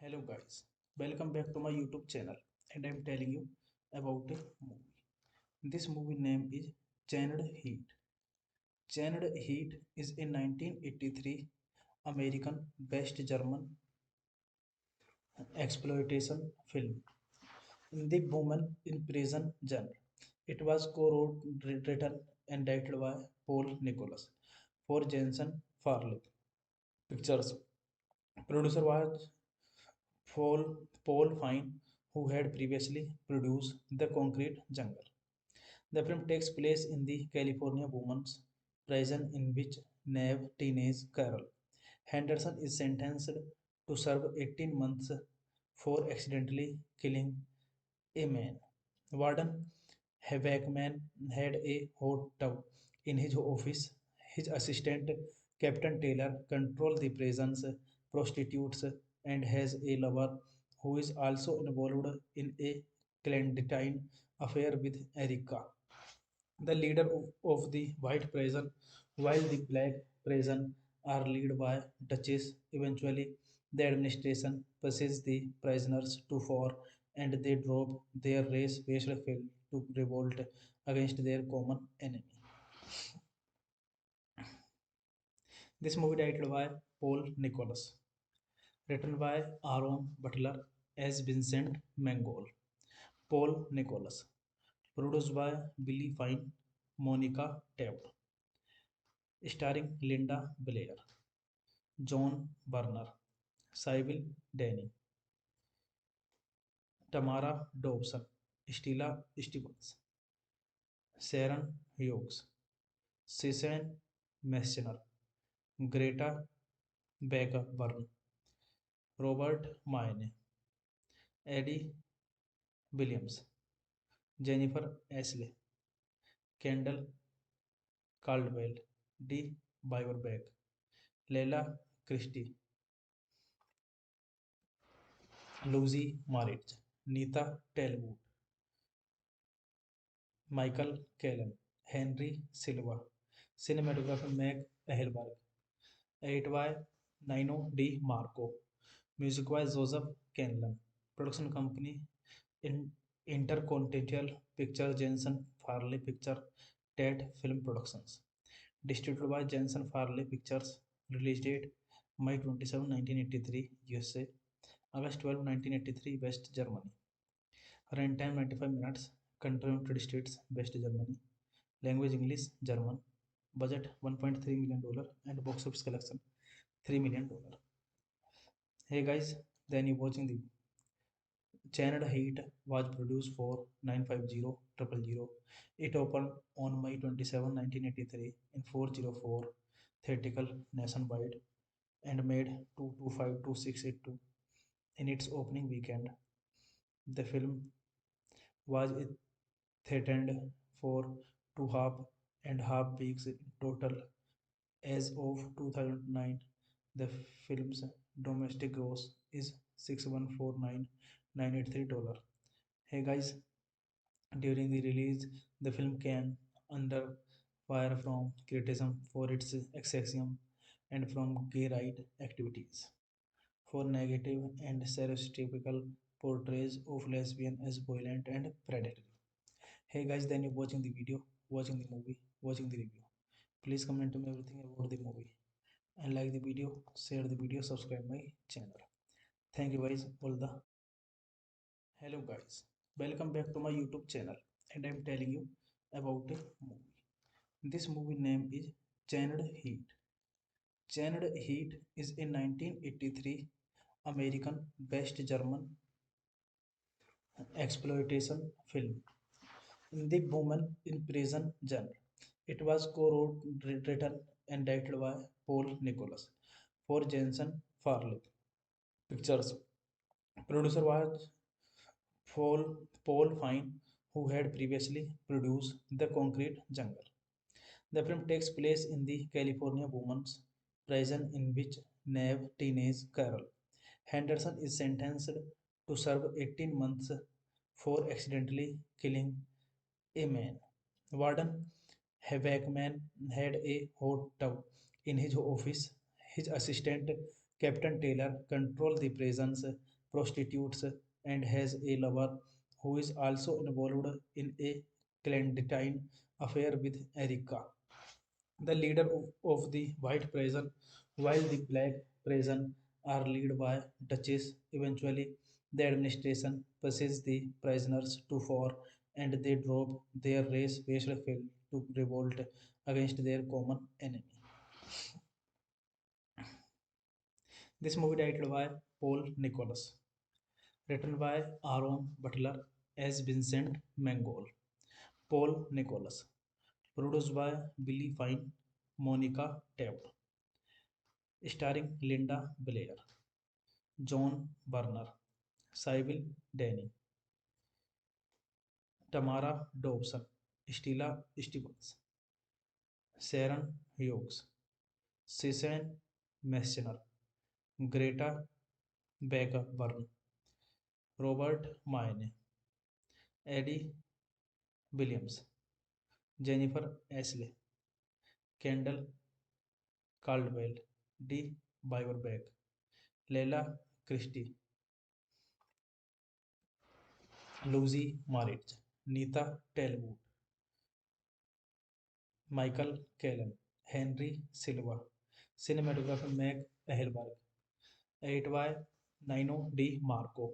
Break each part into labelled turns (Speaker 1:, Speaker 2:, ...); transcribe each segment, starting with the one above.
Speaker 1: Hello guys, welcome back to my YouTube channel and I'm telling you about a movie. This movie name is Chained Heat. Chained Heat is a 1983 American based German exploitation film in the woman in prison genre. It was co-written and directed by Paul Nicholas for Jensen Farley Pictures. Producer was Paul Fine, who had previously produced The Concrete Jungle. The film takes place in the California women's prison in which Neve teenage Carol Henderson is sentenced to serve 18 months for accidentally killing a man. Warden Haveckman had a hot tub in his office. His assistant, Captain Taylor, controls the prison's prostitutes and has a lover who is also involved in a clandestine affair with Erica, the leader of the white prison, while the black prison are led by Duchess. Eventually, the administration pushes the prisoners to war and they drop their race-based field to revolt against their common enemy. This movie directed by Paul Nicholas, written by Aaron Butler as Vincent Mangold. Paul Nicholas, produced by Billy Fine, Monica Taft, starring Linda Blair, John Barner, Sybil Danning, Tamara Dobson, Stella Stevens, Sharon Hughes, Susan Messner, Greta Burn, Robert Mayne, Eddie Williams, Jennifer Ashley, Kendall Caldwell, D. Biberbeck, Leila Christie, Lucy Marit, Nita Talbot, Michael Callan, Henry Silva, cinematographer Meg Ehelberg, edit by Nino D. Marco, music by Joseph Canlan, production company in Intercontinental Pictures Jensen Farley Picture Ted Film Productions, distributed by Jensen Farley Pictures, release date May 27, 1983, USA, August 12, 1983, West Germany. Runtime 95 minutes. Country United States, West Germany. Language English, German. Budget $1.3 million and box office collection $3 million. Hey guys, then you watching the Channel Heat was produced for 950 It opened on May 27, 1983 in 404 theatrical nationwide and made 225,682 in its opening weekend. The film was threatened for 2.5 weeks in total. As of 2009, the film's domestic gross is $614,983. Hey guys, during the release, the film came under fire from criticism for its sexism and from gay right activities, for negative and stereotypical portrayals of lesbian as violent and predatory. Hey guys, then you're watching the video, watching the movie, watching the review. Please comment to me everything about the movie and like the video, share the video, subscribe my channel. Thank you guys. All the hello guys. Welcome back to my YouTube channel and I'm telling you about a movie. This movie name is Chained Heat. Chained Heat is a 1983 American based German exploitation film in the woman in prison genre. It was co-written and directed by Paul Nicholas for Jensen Farley Pictures. Producer was Paul Fine, who had previously produced The Concrete Jungle. The film takes place in the California women's prison in which Neve teenage Carol Henderson is sentenced to serve 18 months for accidentally killing a man. Warden Haveckman had a hot tub in his office. His assistant, Captain Taylor, controls the prison's prostitutes and has a lover who is also involved in a clandestine affair with Erica, the leader of the white prison, while the black prison are led by Duchess. Eventually, the administration pushes the prisoners to war and they drop their race-based field to revolt against their common enemy. This movie directed by Paul Nicholas, written by Aaron Butler as Vincent Mangold. Paul Nicholas, produced by Billy Fine, Monica Taft, starring Linda Blair, John Barner, Sybil Danny, Tamara Dobson, Stella Stevens, Sharon Hughes, Susan Messner, Greta Bergburn, Robert Mayne, Eddie Williams, Jennifer Ashley, Kendall Caldwell, D. Biberbeck, Leila Christie, Lucy Maritz, Nita Talbot, Michael Callan, Henry Silva, cinematographer Meg Ehelberg, edit by Nino D. Marco,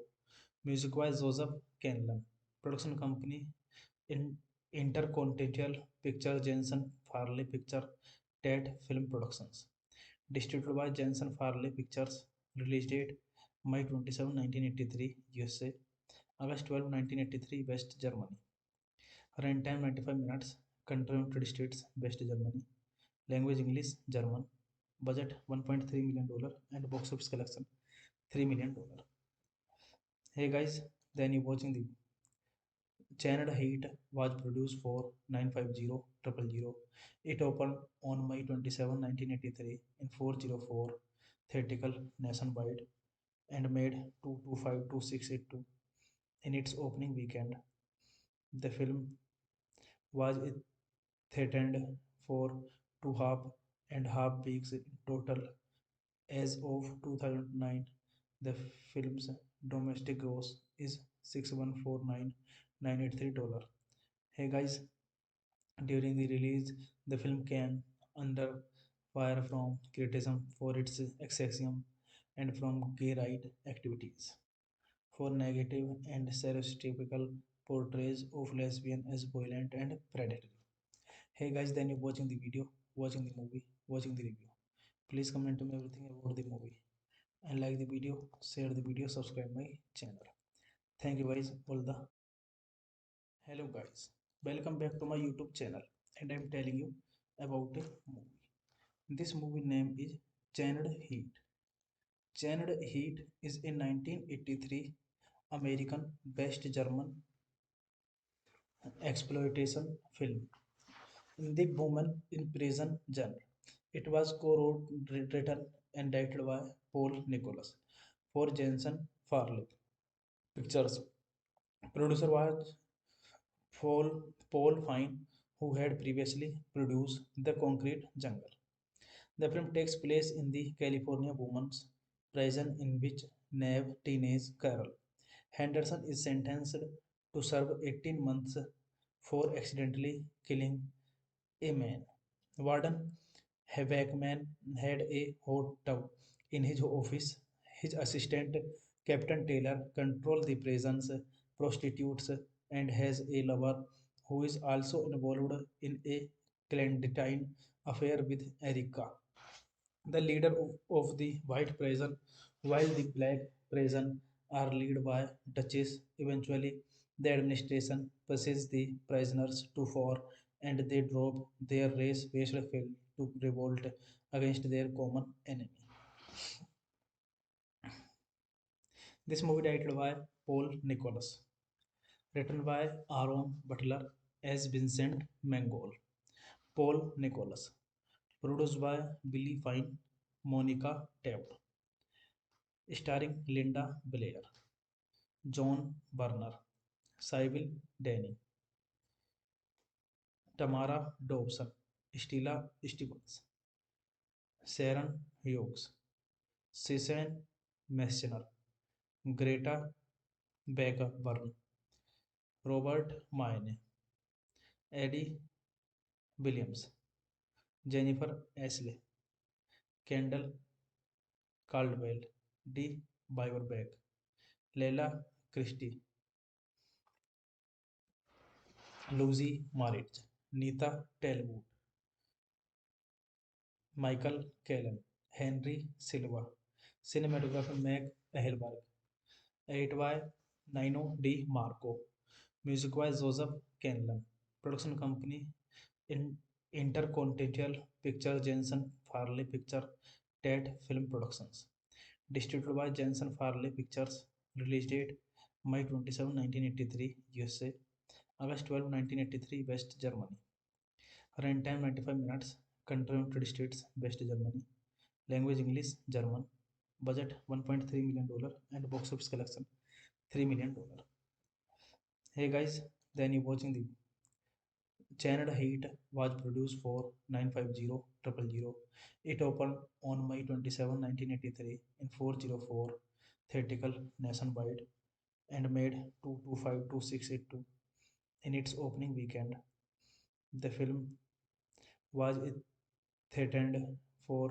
Speaker 1: music by Joseph Canlan, production company in Intercontinental Picture Jensen Farley Picture Ted Film Productions, distributed by Jensen Farley Pictures, release date May 27, 1983, USA, August 12, 1983, West Germany. Runtime 95 minutes. Country United States, West Germany. Language English, German. Budget $1.3 million and box office collection $3 million. Hey guys, then you watching the Channel Heat was produced for 950 It opened on May 27, 1983 in 404 theatrical nationwide and made 225,682 in its opening weekend. The film was threatened for 2.5 weeks in total. As of 2009, the film's domestic gross is $614,983. Hey guys, during the release, the film came under fire from criticism for its sexism and from gay right activities, for negative and stereotypical portrayals of lesbian as violent and predatory. Hey guys, then you're watching the video, watching the movie, watching the review. Please comment to me everything about the movie and like the video, share the video, subscribe my channel. Thank you guys. All the hello guys. Welcome back to my YouTube channel and I'm telling you about a movie. This movie name is Channed Heat. Channed Heat is a 1983 American based German exploitation film in the woman in prison genre. It was co-written and directed by Paul Nicholas for Jensen Farley Pictures. Producer was Paul Fine, who had previously produced The Concrete Jungle. The film takes place in the California women's prison in which Neve teenage Carol Henderson is sentenced to serve 18 months for accidentally killing a man. Warden Haveckman had a hot tub in his office. His assistant, Captain Taylor, controls the prison's prostitutes and has a lover who is also involved in a clandestine affair with Erica, the leader of the white prison, while the black prison are led by Duchess. Eventually, the administration pushes the prisoners to war and they drop their race-based film to revolt against their common enemy. This movie directed by Paul Nicholas, written by Aaron Butler as Vincent Mangold. Paul Nicholas, produced by Billy Fine, Monica Taft, starring Linda Blair, John Burner, Sybil Danny, Tamara Dobson, Stella Stevens, Sharon Hughes, Susan Messner, Greta Bergburn, Robert Mayne, Eddie Williams, Jennifer Ashley, Kendall Caldwell, D. Biberbeck, Leila Christie, Lucy Maritz, Nita Talbot, Michael Callan, Henry Silva, cinematographer Meg Ehelberg, edit by Nino D. Marco, music by Joseph Canlan, production company in Intercontinental Picture Jensen Farley Picture Ted Film Productions, distributed by Jensen Farley Pictures, Release date May 27, 1983, USA. August 12, 1983, West Germany. Runtime 95 minutes. Country United States, West Germany. Language English, German. Budget $1.3 million and box office collection $3 million. Hey guys, then you watching the Channel Heat was produced for 950 It opened on May 27, 1983 in 404 theatrical nationwide and made 225,682 in its opening weekend. The film was theatered for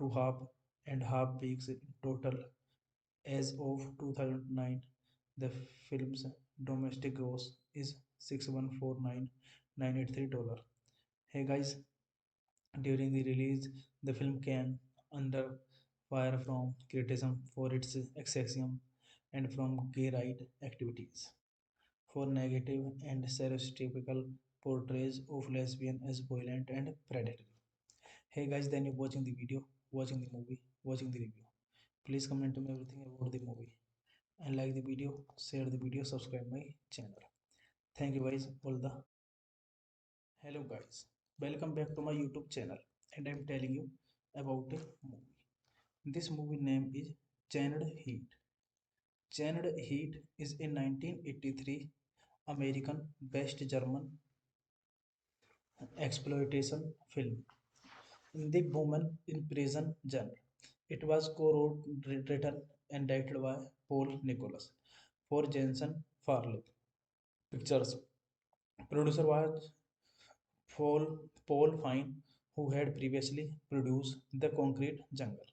Speaker 1: 2.5 weeks in total. As of 2009, the film's domestic gross is $614,983. Hey guys, during the release, the film came under fire from criticism for its sexism and from gay right activities, for negative and stereotypical portrayals of lesbian as violent and predatory. Hey guys, then you're watching the video, watching the movie, watching the review. Please comment to me everything about the movie and like the video, share the video, subscribe my channel. Thank you guys, all the hello guys. Welcome back to my YouTube channel and I'm telling you about a movie. This movie name is Chained Heat. Chained Heat is a 1983 American based German exploitation film in the woman in prison genre. It was co-written and directed by Paul Nicholas for Jensen Farley Pictures. Producer was Paul Fine, who had previously produced The Concrete Jungle.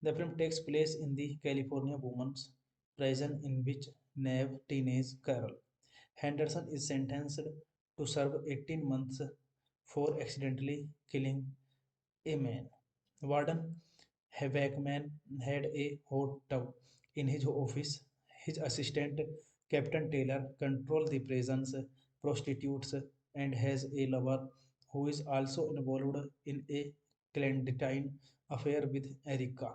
Speaker 1: The film takes place in the California women's prison in which Neve teenage Carol Henderson is sentenced to serve 18 months for accidentally killing a man. Warden Haveckman had a hot tub in his office. His assistant, Captain Taylor, controls the prison's prostitutes and has a lover who is also involved in a clandestine affair with Erica,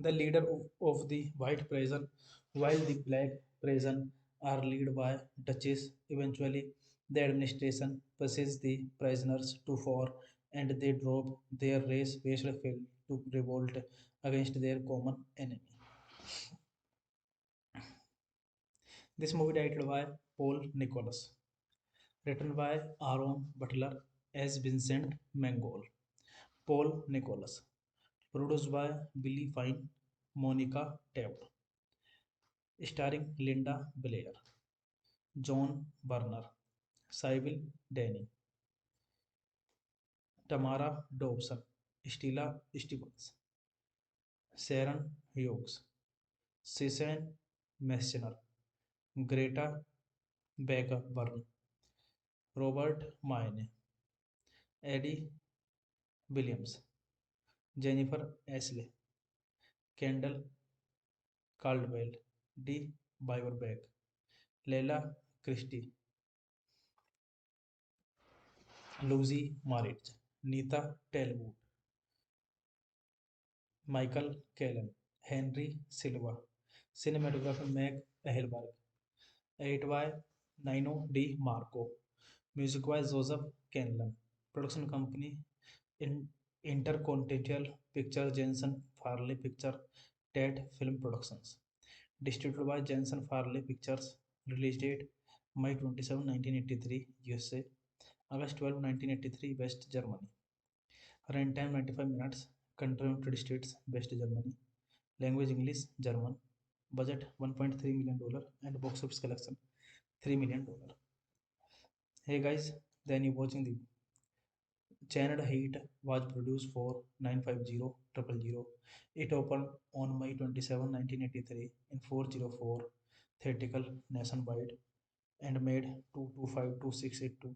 Speaker 1: the leader of the white prison, while the black prison are led by Duchess. Eventually, the administration pushes the prisoners to war and they drop their race-based film to revolt against their common enemy. This movie directed by Paul Nicholas, written by Aaron Butler as Vincent Mangold. Paul Nicholas, produced by Billy Fine, Monica Taft, starring Linda Blair, John Burner, Sybil Danning, Tamara Dobson, Stella Stevens, Sharon Hughes, Susan Messner, Greta Burn, Robert Mayne, Eddie Williams, Jennifer Ashley, Kendall Caldwell, D. Biberbeck, Leila Christie, Lucy Marit, Nita Talbot, Michael Callan, Henry Silva, cinematographer Meg Ehelberg, edit by Nino D. Marco, music by Joseph Canlan, production company in Intercontinental Pictures Jensen Farley Picture Ted Film Productions, distributed by Jensen Farley Pictures, release date May 27, 1983, USA, August 12, 1983, West Germany. Runtime 95 minutes. Country United States, West Germany. Language English, German. Budget $1.3 million and box office collection $3 million. Hey guys, then you watching the Channel Heat was produced for 950 It opened on May 27, 1983 in 404 theatrical nationwide and made 225,682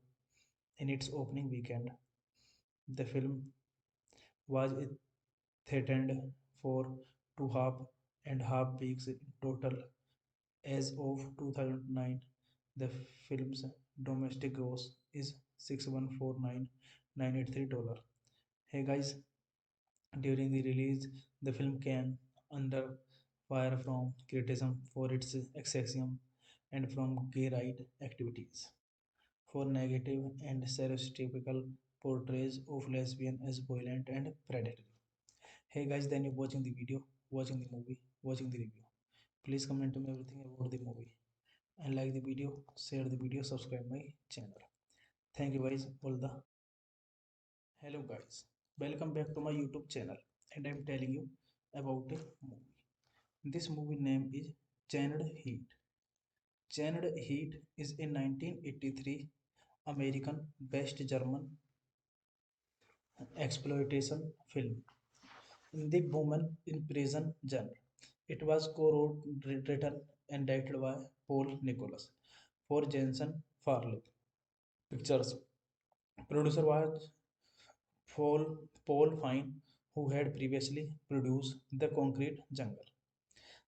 Speaker 1: in its opening weekend. The film was theatered for 2.5 weeks in total. As of 2009, the film's domestic gross is $614,983. Hey guys, during the release, the film came under fire from criticism for its sexism and from gay right activities, for negative and stereotypical portrayals of lesbian as violent and predatory. Hey guys, then you're watching the video, watching the movie, watching the review. Please comment to me everything about the movie and like the video, share the video, subscribe my channel. Thank you guys, all the hello guys. Welcome back to my YouTube channel and I'm telling you about a movie. This movie name is Chained Heat. Chained Heat is a 1983 American based German exploitation film. The Woman in Prison genre. It was co-wrote, written and directed by Paul Nicholas for Jensen Farley Pictures. Producer was Paul Fine, who had previously produced The Concrete Jungle.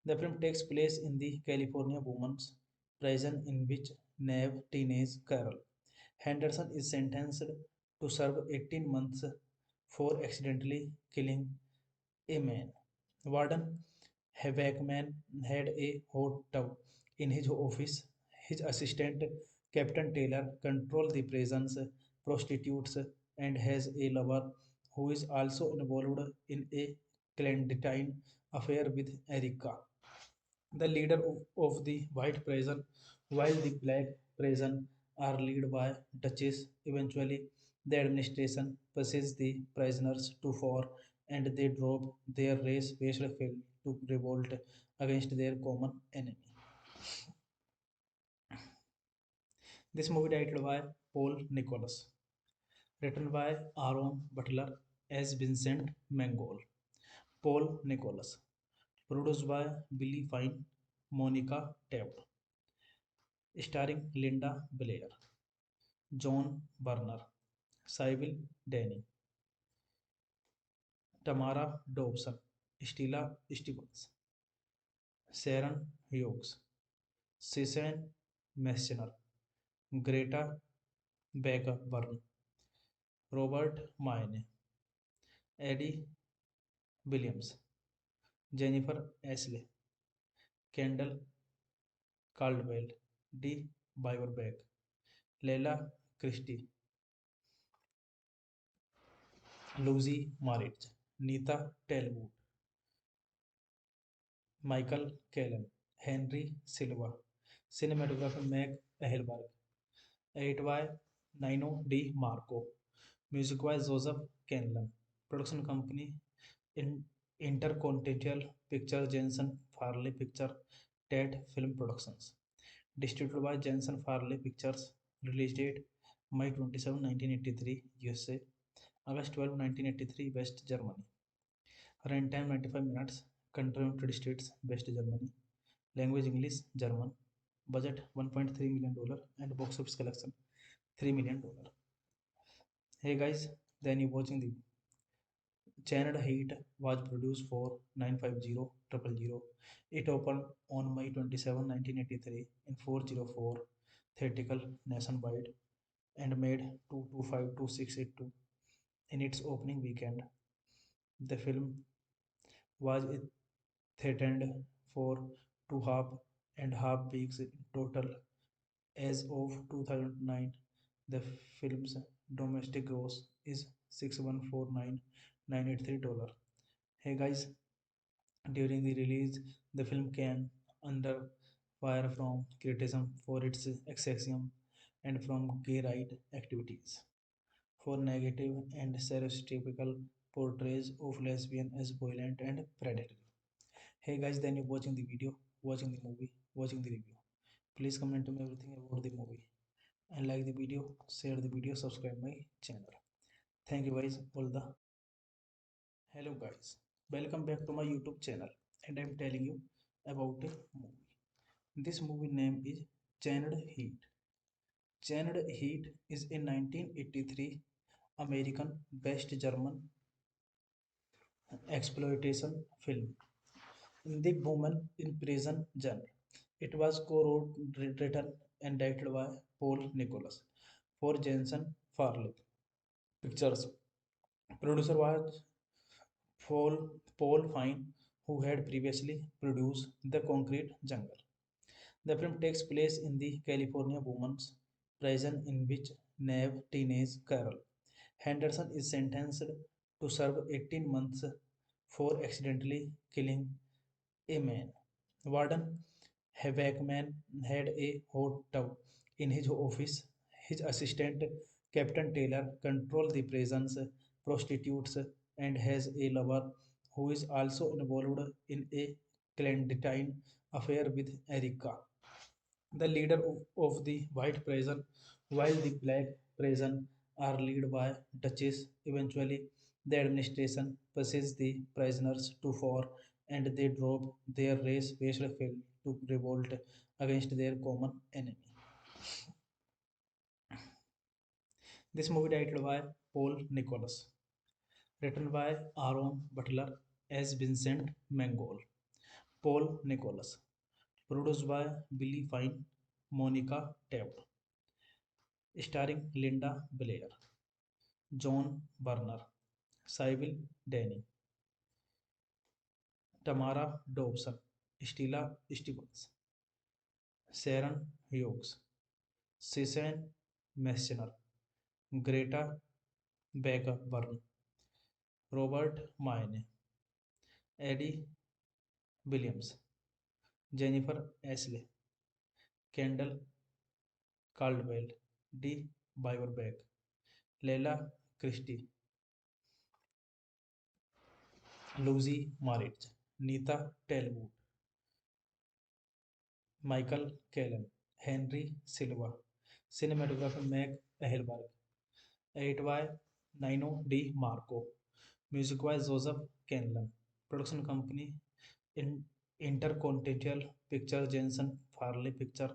Speaker 1: The film takes place in the California women's prison in which Neve teenage Carol Henderson is sentenced to serve 18 months for accidentally killing a man. Warden Wakeman had a hot tub in his office. His assistant, Captain Taylor, controls the prison's prostitutes and has a lover who is also involved in a clandestine affair with Erica, the leader of the white prison, while the black prison are led by Duchess. Eventually, the administration pushes the prisoners to war and they drop their race-based film to revolt against their common enemy. This movie directed by Paul Nicholas, written by Aaron Butler as Vincent Mangold. Paul Nicholas, produced by Billy Fine, Monica Taft, starring Linda Blair, John Burner, Sybil Danning, Tamara Dobson, Stella Stevens, Sharon Hughes, Susan Messner, Greta Burn, Robert Mayne, Eddie Williams, Jennifer Ashley, Kendall Caldwell, D. Biberbeck, Leila Christie, Lucy Marich, Nita Talbot, Michael Callan, Henry Silva, cinematographer Meg Ehelberg, edit by Nino D. Marco, music by Joseph Canlan, production company in Intercontinental Pictures Jensen Farley Picture Ted Film Productions, distributed by Jensen Farley Pictures, release date May 27, 1983, USA, August 12, 1983, West Germany. Runtime 95 minutes. Country United States, West Germany. Language English, German. Budget $1.3 million and box office collection $3 million. Hey guys, then you watching the Channel Heat was produced for 950 It opened on May 27, 1983 in 404 theatrical nationwide and made 225,682 in its opening weekend. The film was threatened for 2.5 weeks in total. As of 2009, the film's domestic gross is $614,983. Hey guys, during the release, the film came under fire from criticism for its sexism and from gay right activities, for negative and stereotypical portrayals of lesbian as violent and predatory. Hey guys, then you're watching the video, watching the movie, watching the review. Please comment to me everything about the movie and like the video, share the video, subscribe my channel. Thank you guys, all the hello guys. Welcome back to my YouTube channel and I'm telling you about a movie. This movie name is Chained Heat. Chained Heat is a 1983 American based German exploitation film. The Woman in Prison genre. It was co-wrote, written and directed by Paul Nicholas for Jensen Farley Pictures. Producer was Paul Fine, who had previously produced The Concrete Jungle. The film takes place in the California women's prison in which Neve teenage Carol Henderson is sentenced to serve 18 months for accidentally killing a man. Warden Haveckman had a hot tub in his office. His assistant, Captain Taylor, controls the prison's prostitutes and has a lover who is also involved in a clandestine affair with Erica, the leader of the white prison, while the black prison are led by Duchess. Eventually, the administration pushes the prisoners to war and they drop their race-based field to revolt against their common enemy. This movie directed by Paul Nicholas, written by Aaron Butler as Vincent Mangold. Paul Nicholas, produced by Billy Fine, Monica Taft, starring Linda Blair, John Barner, Sybil Danning, Tamara Dobson, Stella Stevens, Sharon Hughes, Susan Messner, Greta Burn, Robert Mayne, Eddie Williams, Jennifer Ashley, Kendall Caldwell, D. Biberbeck, Leila Christie, Lucy Marit, Nita Talbot, Michael Callan, Henry Silva, cinematographer Meg Ehelberg, edit by Nino D. Marco, music by Joseph Canlan, production company in Intercontinental Pictures Jensen Farley Picture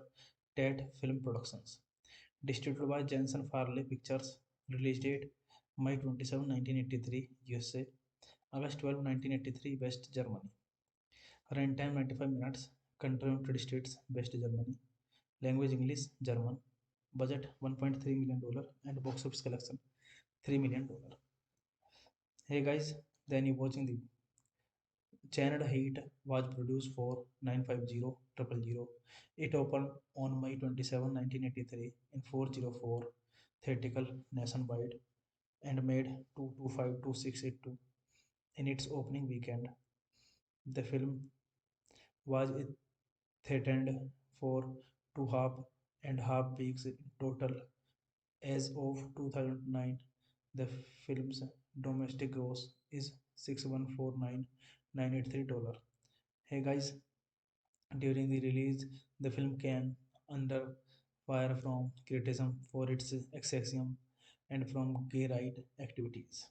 Speaker 1: Ted Film Productions, distributed by Jensen Farley Pictures, release date May 27, 1983, USA, August 12, 1983, West Germany. Runtime 95 minutes. Country United States, West Germany. Language English, German. Budget $1.3 million and box office collection $3 million. Hey guys, then you watching the Channel Heat was produced for 950 It opened on May 27, 1983 in 404 theatrical nationwide and made 225,682 in its opening weekend. The film was threatened for 2.5 weeks in total. As of 2009, the film's domestic gross is $614,983. Hey guys, during the release, the film came under fire from criticism for its sexism and from gay right activities,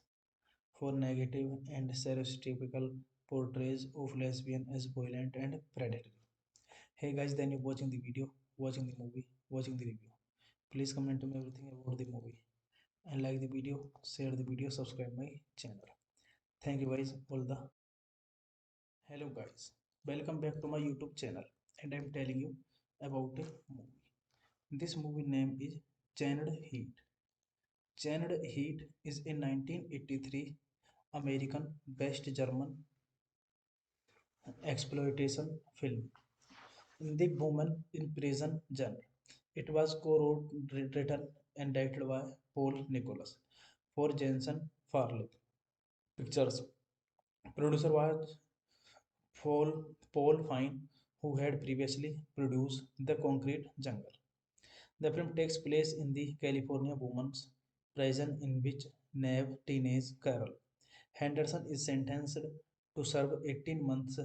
Speaker 1: for negative and stereotypical portrayals of lesbian as violent and predatory. Hey guys, then you're watching the video, watching the movie, watching the review. Please comment to me everything about the movie and like the video, share the video, subscribe my channel. Thank you guys. All the hello guys. Welcome back to my YouTube channel and I'm telling you about a movie. This movie name is Chained Heat. Chained Heat is a 1983 American based German exploitation film in the woman in prison genre. It was co-written and directed by Paul Nicholas for Jensen Farley Pictures. Producer was Paul Fine, who had previously produced The Concrete Jungle. The film takes place in the California women's prison in which Neve teenage Carol Henderson is sentenced to serve 18 months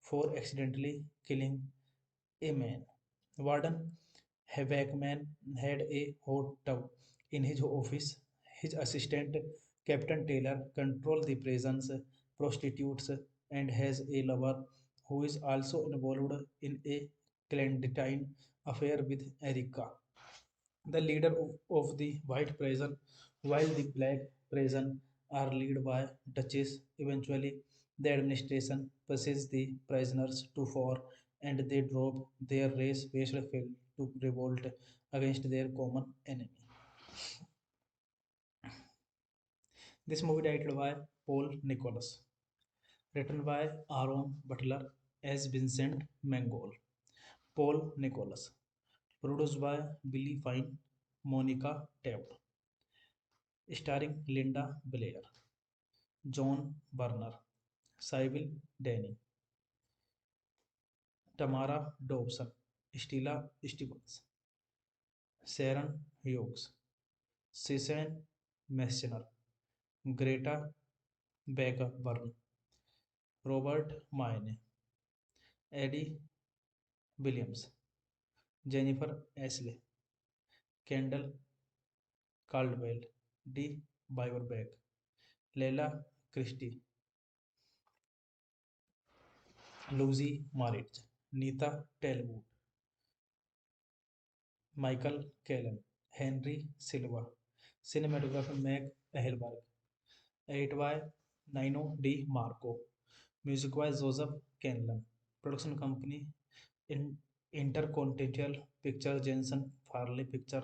Speaker 1: for accidentally killing a man. Warden Haveckman had a hot tub in his office. His assistant, Captain Taylor, controls the prison's prostitutes and has a lover who is also involved in a clandestine affair with Erica, the leader of the white prison, while the black prison are led by Duchess. Eventually, the administration pushes the prisoners to war and they drop their race-based field to revolt against their common enemy. This movie directed by Paul Nicholas, written by Aaron Butler as Vincent Mangold, Paul Nicholas, produced by Billy Fine, Monica Taft, starring Linda Blair, John Barner, Sybil Danning, Tamara Dobson, Stella Stevens, Sharon Hughes, Susan Messner, Greta Burn, Robert Mayne, Eddie Williams, Jennifer Ashley, Kendall Caldwell, D. Biberbeck, Leila Christie, Lucy Marit, Nita Talbot, Michael Callan, Henry Silva, cinematographer Meg Ehelberg, edit by Nino D. Marco, music by Joseph Canlan, production company in Intercontinental Pictures Jensen Farley Picture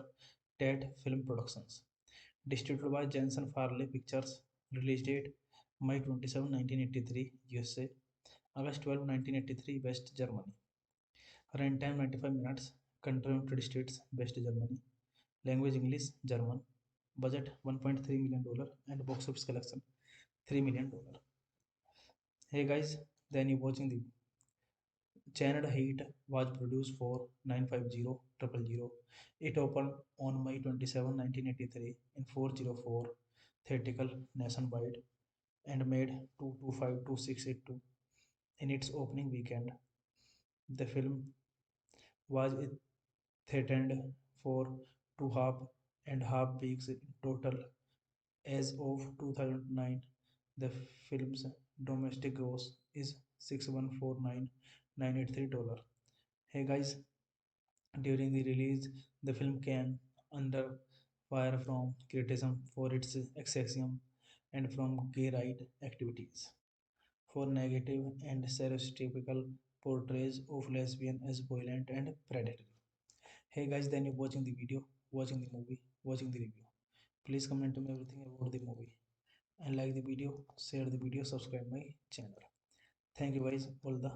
Speaker 1: Ted Film Productions, distributed by Jensen Farley Pictures, release date May 27, 1983, USA, August 12, 1983, West Germany. Runtime 95 minutes. Country United States, West Germany. Language English, German. Budget $1.3 million and box office collection $3 million. Hey guys, then you watching the Channel Heat was produced for 950 It opened on May 27, 1983 in 404 theatrical nationwide and made 225,682 in its opening weekend. The film was threatened for 2.5 weeks in total. As of 2009, the film's domestic gross is $614,983. Hey guys, during the release, the film came under fire from criticism for its sexism and from gay right activities, for negative and stereotypical portrayals of lesbian as violent and predatory. Hey guys, then you're watching the video, watching the movie, watching the review. Please comment to me everything about the movie and like the video, share the video, subscribe my channel. Thank you guys. All the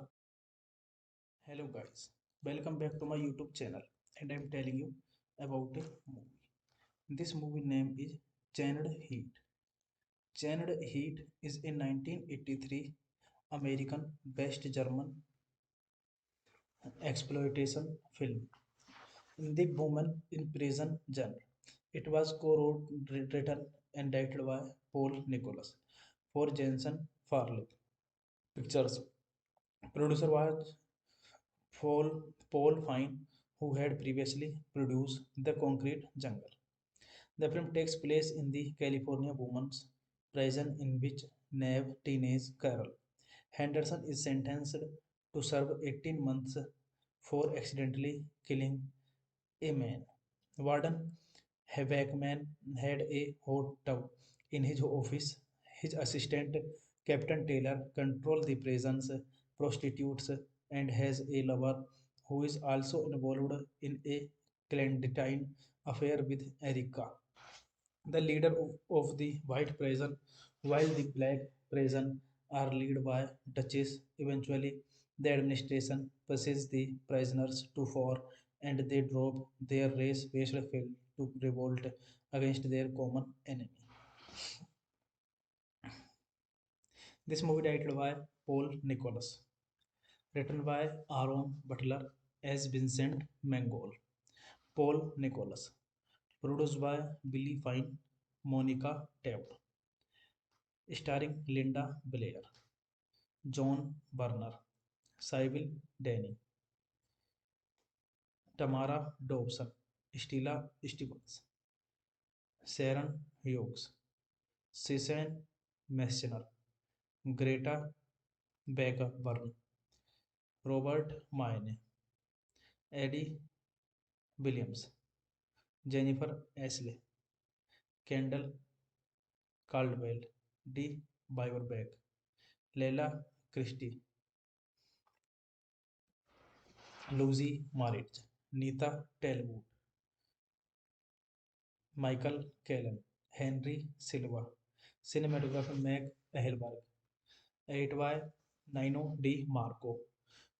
Speaker 1: hello guys. Welcome back to my YouTube channel and I'm telling you about a movie. This movie name is Chained Heat. Chained Heat is a 1983 American based German exploitation film in the woman in prison genre. It was co-written and directed by Paul Nicholas for Jensen Farley Pictures. Producer was Paul Fine, who had previously produced The Concrete Jungle. The film takes place in the California women's prison in which Neve teenage Carol Henderson is sentenced to serve 18 months for accidentally killing a man. Warden Haveckman had a hot tub in his office. His assistant, Captain Taylor, controls the prison's prostitutes and has a lover who is also involved in a clandestine affair with Erica, the leader of the white prison, while the black prison are led by Duchess. Eventually, the administration pushes the prisoners to war and they drop their race-based fail to revolt against their common enemy. This movie directed by Paul Nicholas, written by Aaron Butler as Vincent Mangold, Paul Nicholas, produced by Billy Fine, Monica Taft, starring Linda Blair, John Barner, Sybil Danning, Tamara Dobson, Stella Stevens, Sharon Hughes, Susan Messner, Greta Burn, Robert Mayne, Eddie Williams, Jennifer Ashley, Kendall Caldwell, D. Biberbeck, Leila Christie, Lucy Marit, Nita Talbot, Michael Callan, Henry Silva, cinematographer Meg Ehelberg, Edit by Nino D. Marco.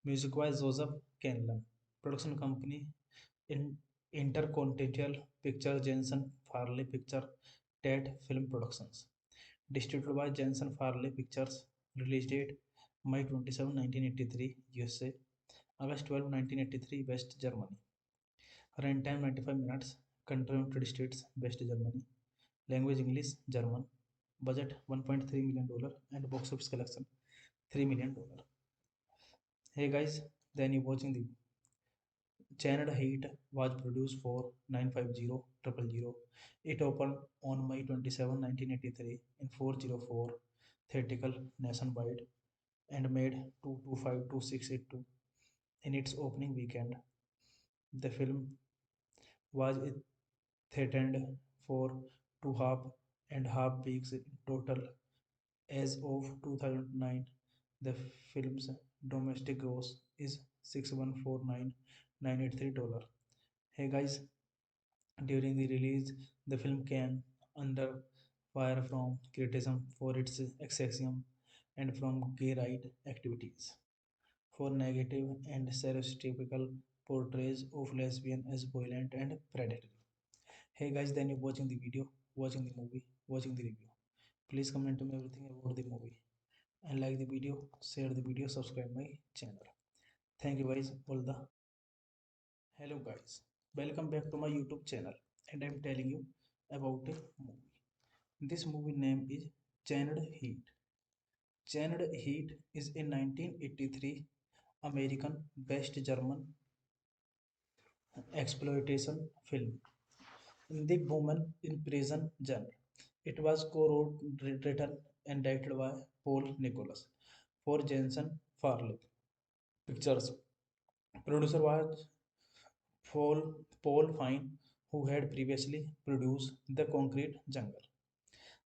Speaker 1: Music by Joseph Canlan. Production company in Intercontinental Picture Jensen Farley Picture Ted Film Productions. Distributed by Jensen Farley Pictures. Release date May 27, 1983, USA. August 12, 1983, West Germany. Runtime 95 minutes. Country United States, West Germany. Language English, German. Budget $1.3 million and box office collection $3 million. Hey guys, then you watching the Channel Heat was produced for 950 It opened on May 27, 1983 in 404 theatrical nationwide and made 225,682 in its opening weekend. The film was threatened for 2.5 weeks in total. As of 2009, the film's domestic gross is $614,983. Hey guys, during the release, the film came under fire from criticism for its sexism and from gay right activities, for negative and stereotypical portrayals of lesbian as violent and predatory. Hey guys, then you're watching the video, watching the movie, watching the review. Please comment to me everything about the movie and like the video, share the video, subscribe my channel. Thank you guys, all the hello guys. Welcome back to my YouTube channel and I'm telling you about a movie. This movie name is Chained Heat. Chained Heat is a 1983 American based German exploitation film in the woman in prison genre. It was co-wrote, written and directed by Paul Nicholas for Jensen Farley Pictures. Producer was Paul Fine, who had previously produced The Concrete Jungle.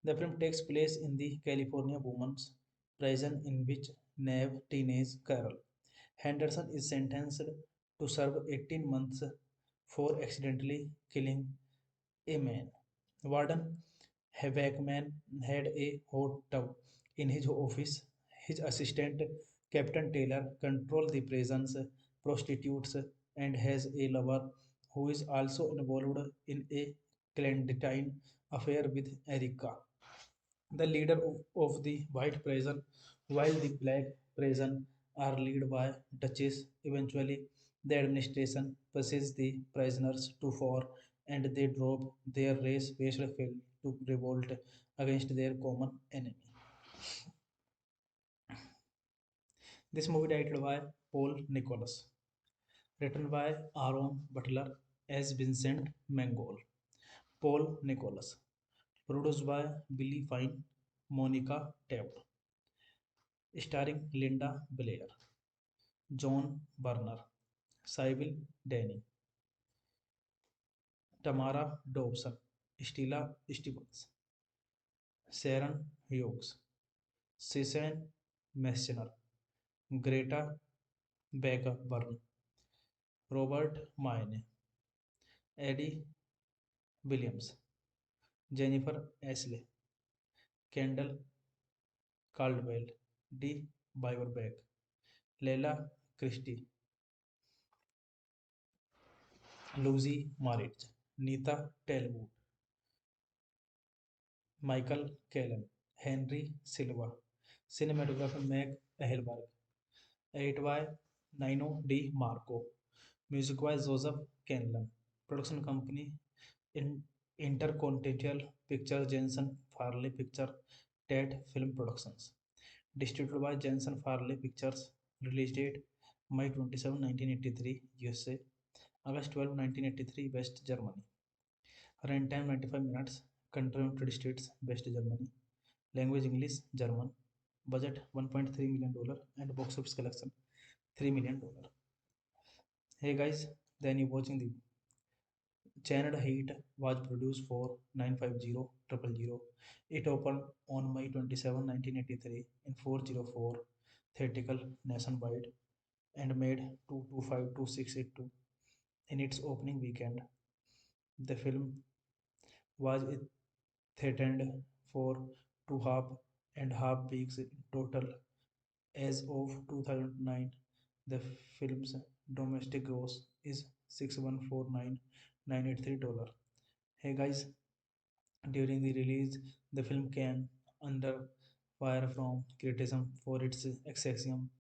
Speaker 1: The film takes place in the California women's prison in which Neve teenage Carol Henderson is sentenced to serve 18 months for accidentally killing a man. Warden Wakeman had a hot tub in his office. His assistant, Captain Taylor, controls the prison's prostitutes and has a lover who is also involved in a clandestine affair with Erica, the leader of the white prison, while the black prison are led by Duchess. Eventually, the administration pushes the prisoners to war and they drop their race-based fail to revolt against their common enemy. This movie directed by Paul Nicholas, written by Aaron Butler as Vincent Mangold. Paul Nicholas, produced by Billy Fine, Monica Taft, starring Linda Blair, John Barner, Sybil Danning, Tamara Dobson, Stella Stevens, Sharon Hughes, Susan Messner, Greta Burn, Robert Mayne, Eddie Williams, Jennifer Ashley, Kendall Caldwell, D. Biberbeck, Leila Christie, Lucy Maritz, Nita Talbot, Michael Callan, Henry Silva, cinematographer Meg Ehelberg, edit by Nino D. Marco, music by Joseph Canlan, production company in Intercontinental Picture Jensen Farley Picture Ted Film Productions, distributed by Jensen Farley Pictures, release date May 27, 1983, USA, August 12, 1983, West Germany. Runtime 95 minutes. Country United States, West Germany. Language English, German. Budget $1.3 million and box office collection $3 million. Hey guys, then you watching the Channel Heat was produced for 950 It opened on May 27, 1983 in 404 theatrical nationwide and made 225,682 in its opening weekend. The film was threatened for 2.5 weeks in total. As of 2009, the film's domestic gross is $6,149,983. Hey guys, during the release, the film came under fire from criticism for its sexism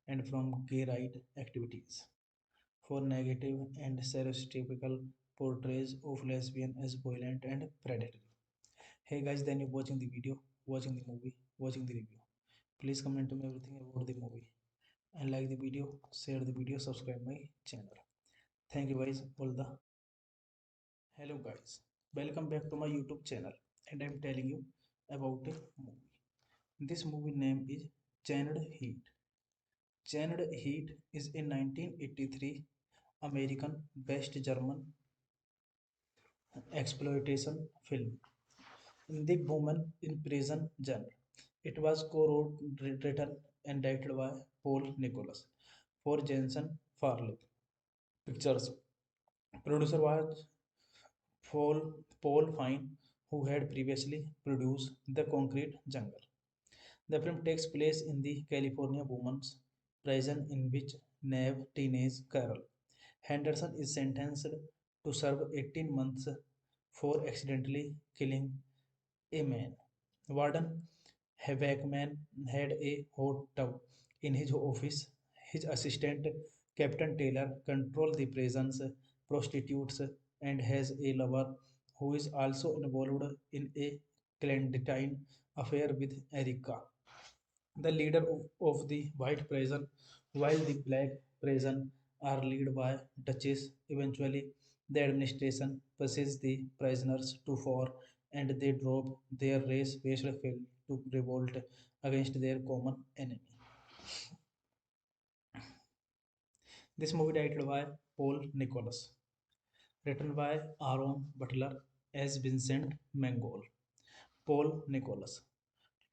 Speaker 1: and from gay right activities, for negative and stereotypical portrayals of lesbian as violent and predatory. Hey guys, then you're watching the video, watching the movie, watching the review. Please comment to me everything about the movie and like the video, share the video, subscribe my channel. Thank you guys, all the hello guys. Welcome back to my YouTube channel and I'm telling you about a movie. This movie name is Chained Heat. Chained Heat is a 1983 American based German exploitation film in the woman in prison genre. It was co-wrote, written and directed by Paul Nicholas for Jensen Farley Pictures. Producer was Paul Fine, who had previously produced The Concrete Jungle. The film takes place in the California women's prison in which Neve teenage Carol Henderson is sentenced to serve 18 months for accidentally killing a man. Warden Haveckman had a hot tub in his office. His assistant, Captain Taylor, controls the prison's prostitutes and has a lover who is also involved in a clandestine affair with Erica, the leader of the white prison, while the black prison are led by Duchess. Eventually, the administration pushes the prisoners to war and they drop their race-based field to revolt against their common enemy. This movie directed by Paul Nicholas, written by Aaron Butler as Vincent Mangold. Paul Nicholas,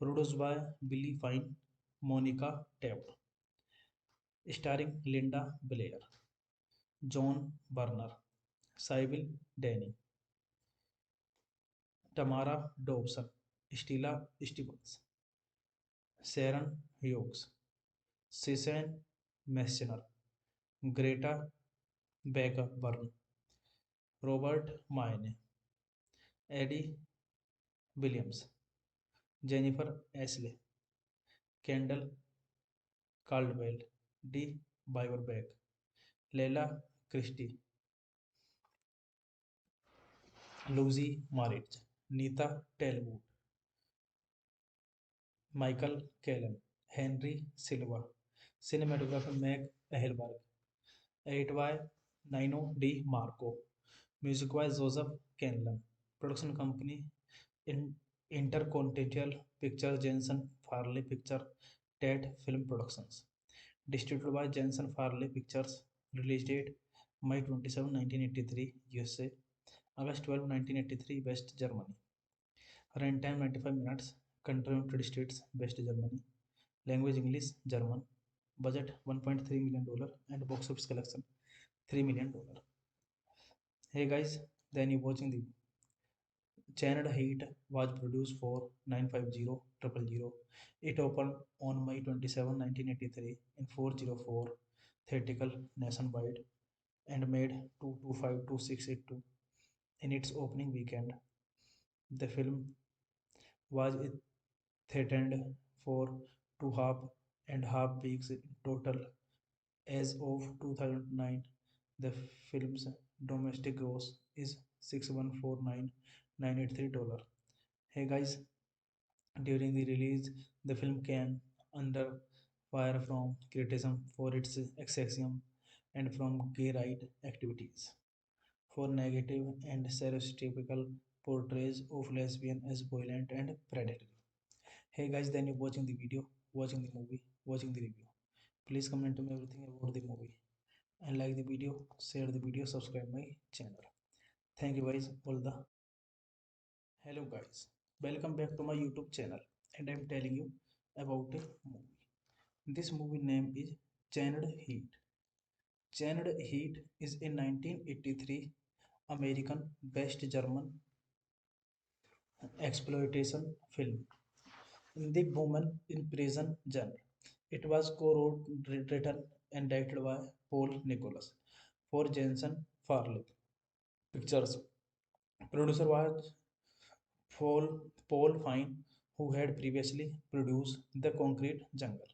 Speaker 1: produced by Billy Fine, Monica Taft, starring Linda Blair, John Barner, Sybil Danning, Tamara Dobson, Stella Stevens, Sharon Hughes, Susan Messner, Greta Baker Byrne, Robert Mayne, Eddie Williams, Jennifer Ashley, Kendall Caldwell, D. Biberbeck, Leila Christie, Lucy Maritz, Nita Talbot, Michael Callan, Henry Silva, cinematographer Meg Ehelberg, edit by Nino D. Marco, music by Joseph Canlan, production company in Intercontinental Pictures Jensen Farley Picture Ted Film Productions, distributed by Jensen Farley Pictures, release date May 27, 1983, USA, August 12, 1983, West Germany. Runtime 95 minutes. Country United States, West Germany. Language English, German. Budget $1.3 million and box office collection $3 million. Hey guys, then you watching the Channel Heat was produced for 950 It opened on May 27, 1983 in 404 theatrical nationwide and made 225,682 in its opening weekend. The film was threatened for 2.5 weeks in total. As of 2009, the film's domestic gross is $6,149,983. Hey guys, during the release, the film came under fire from criticism for its sexism and from gay right activities, for negative and stereotypical portrayals of lesbian as violent and predatory. Hey guys, then you're watching the video, watching the movie, watching the review. Please comment to me everything about the movie and like the video, share the video, subscribe my channel. Thank you guys, all the hello guys. Welcome back to my YouTube channel and I'm telling you about a movie. This movie name is Chained Heat. Chained Heat is a 1983 American based German exploitation film in the woman in prison genre. It was co-written and directed by Paul Nicholas for Jensen Farley Pictures. Producer was Paul Fine, who had previously produced The Concrete Jungle.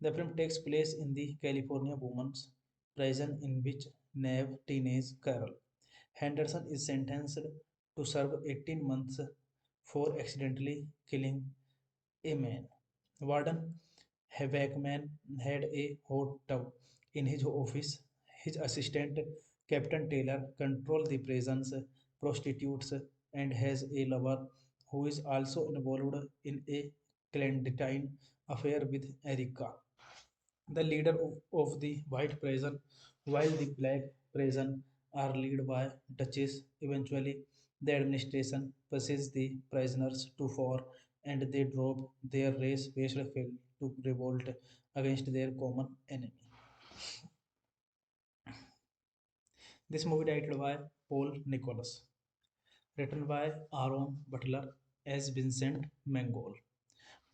Speaker 1: The film takes place in the California women's prison in which Neve teenage Carol Henderson is sentenced to serve 18 months for accidentally killing a man. Warden Haveckman had a hot tub in his office. His assistant, Captain Taylor, controls the prison's prostitutes and has a lover who is also involved in a clandestine affair with Erica, the leader of the white prison, while the black prison are led by Duchess. Eventually, the administration pushes the prisoners to fore and they drop their race-based fail to revolt against their common enemy. This movie directed by Paul Nicholas, written by Aaron Butler as Vincent Mangold.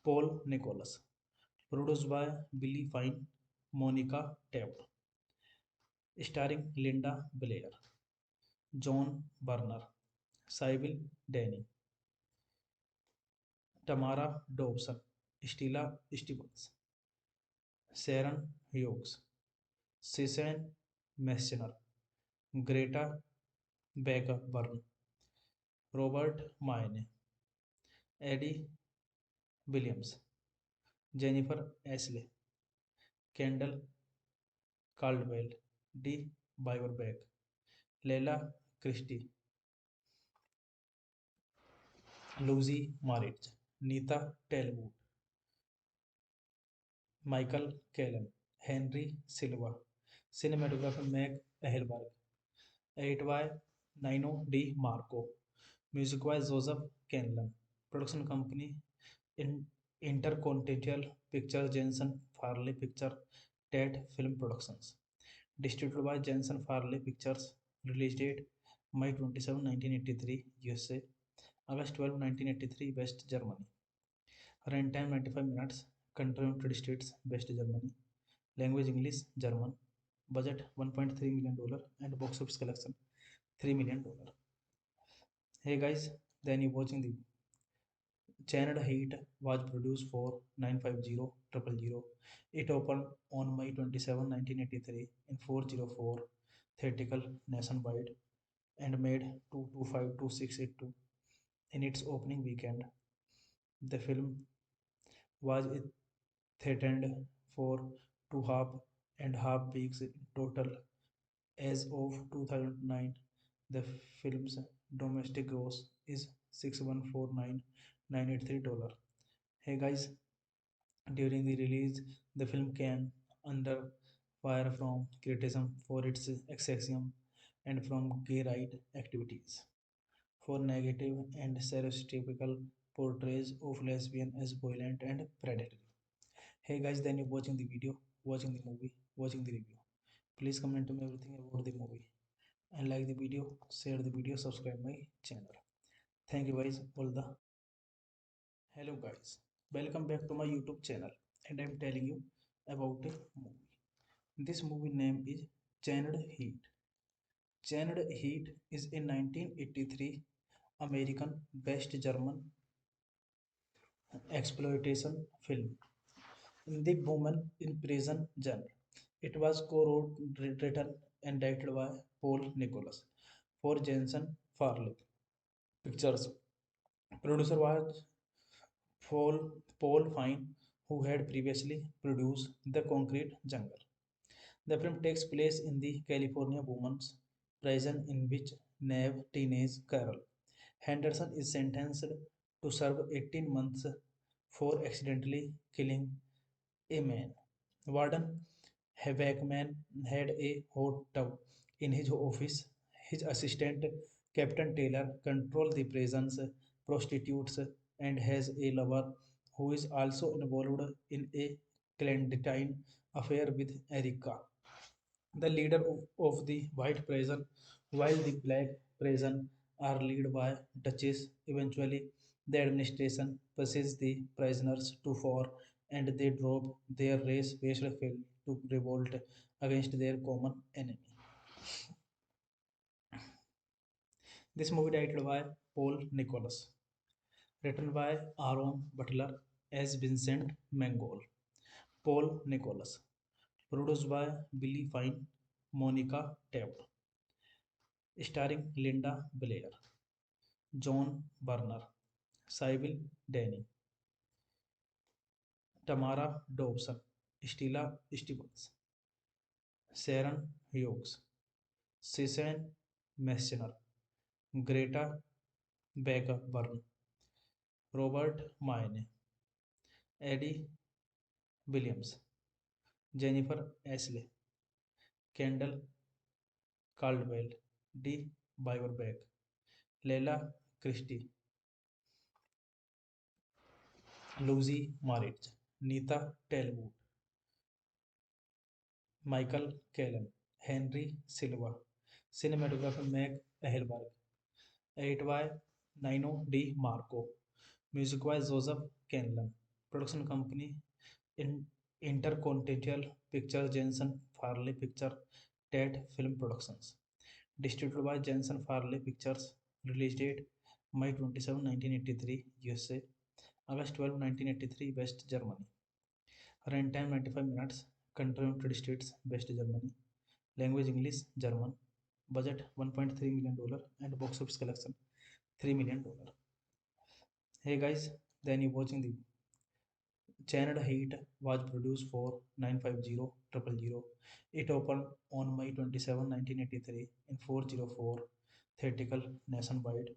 Speaker 1: Paul Nicholas, produced by Billy Fine, Monica Taft, starring Linda Blair, John Barner, Sybil Danning, Tamara Dobson, Stella Stevens, Sharon Hughes, Susan Messner, Greta Baker Byrne, Robert Mayne, Eddie Williams, Jennifer Ashley, Kendall Caldwell, D. Biberbeck, Leila Christie, Lucy Maritz, Nita Talbot, Michael Callan, Henry Silva, cinematographer Meg Ehelberg, edit by Nino D. Marco, music by Joseph Canlan, production company in Intercontinental Pictures Jensen Farley Picture Ted Film Productions, distributed by Jensen Farley Pictures, release date May 27, 1983, USA, August 12, 1983, West Germany. Runtime 95 minutes. Country United States, West Germany. Language English, German. Budget $1.3 million and box office collection $3 million. Hey guys, then you watching the Channel Heat was produced for 950 It opened on May 27, 1983 in 404 theatrical nationwide and made 225,682 in its opening weekend. The film was threatened for 2.5 weeks in total. As of 2009, the film's domestic gross is $614,983. Hey guys, during the release, the film came under fire from criticism for its sexism and from gay right activities, for negative and stereotypical portrayals of lesbian as violent and predatory. Hey guys, then you're watching the video, watching the movie, watching the review. Please comment to me everything about the movie and like the video, share the video, subscribe my channel. Thank you guys, all the hello guys. Welcome back to my YouTube channel and I'm telling you about a movie. This movie name is Chained Heat. Chained Heat is a 1983 American based German exploitation film in the woman in prison genre. It was co-written and directed by Paul Nicholas for Jensen Farley Pictures. Producer was Paul Fine, who had previously produced The Concrete Jungle. The film takes place in the California women's prison in which Neve teenage Carol Henderson is sentenced to serve 18 months for accidentally killing a man. Warden Haveckman had a hot tub in his office. His assistant, Captain Taylor, controls the prison's prostitutes and has a lover who is also involved in a clandestine affair with Erica, the leader of the white prison, while the black prison are led by Duchess. Eventually, the administration pushes the prisoners to fore and they drove their race-based film to revolt against their common enemy. This movie directed by Paul Nicholas, written by Aaron Butler as Vincent Mangold. Paul Nicholas, produced by Billy Fine, Monica Taft, starring Linda Blair, John Barner, Sybil Danning, Tamara Dobson, Stella Stevens, Sharon Hughes, Susan Messner, Greta Baker Byrne, Robert Mayne, Eddie Williams, Jennifer Ashley, Kendall Caldwell, D. Biberbeck, Leila Christie, Lucy Maritz, Nita Talbot, Michael Callan, Henry Silva, cinematographer Meg Ehelberg, edit by Nino D. Marco, music by Joseph Canlan, production company in Intercontinental Pictures Jensen Farley Picture Ted Film Productions, distributed by Jensen Farley Pictures, release date May 27, 1983, USA, August 12, 1983, West Germany. Runtime 95 minutes. Country United States, West Germany. Language English, German. Budget $1.3 million and box office collection $3 million. Hey guys, then you watching the Channel Heat was produced for 950 It opened on May 27, 1983 in 404 theatrical nationwide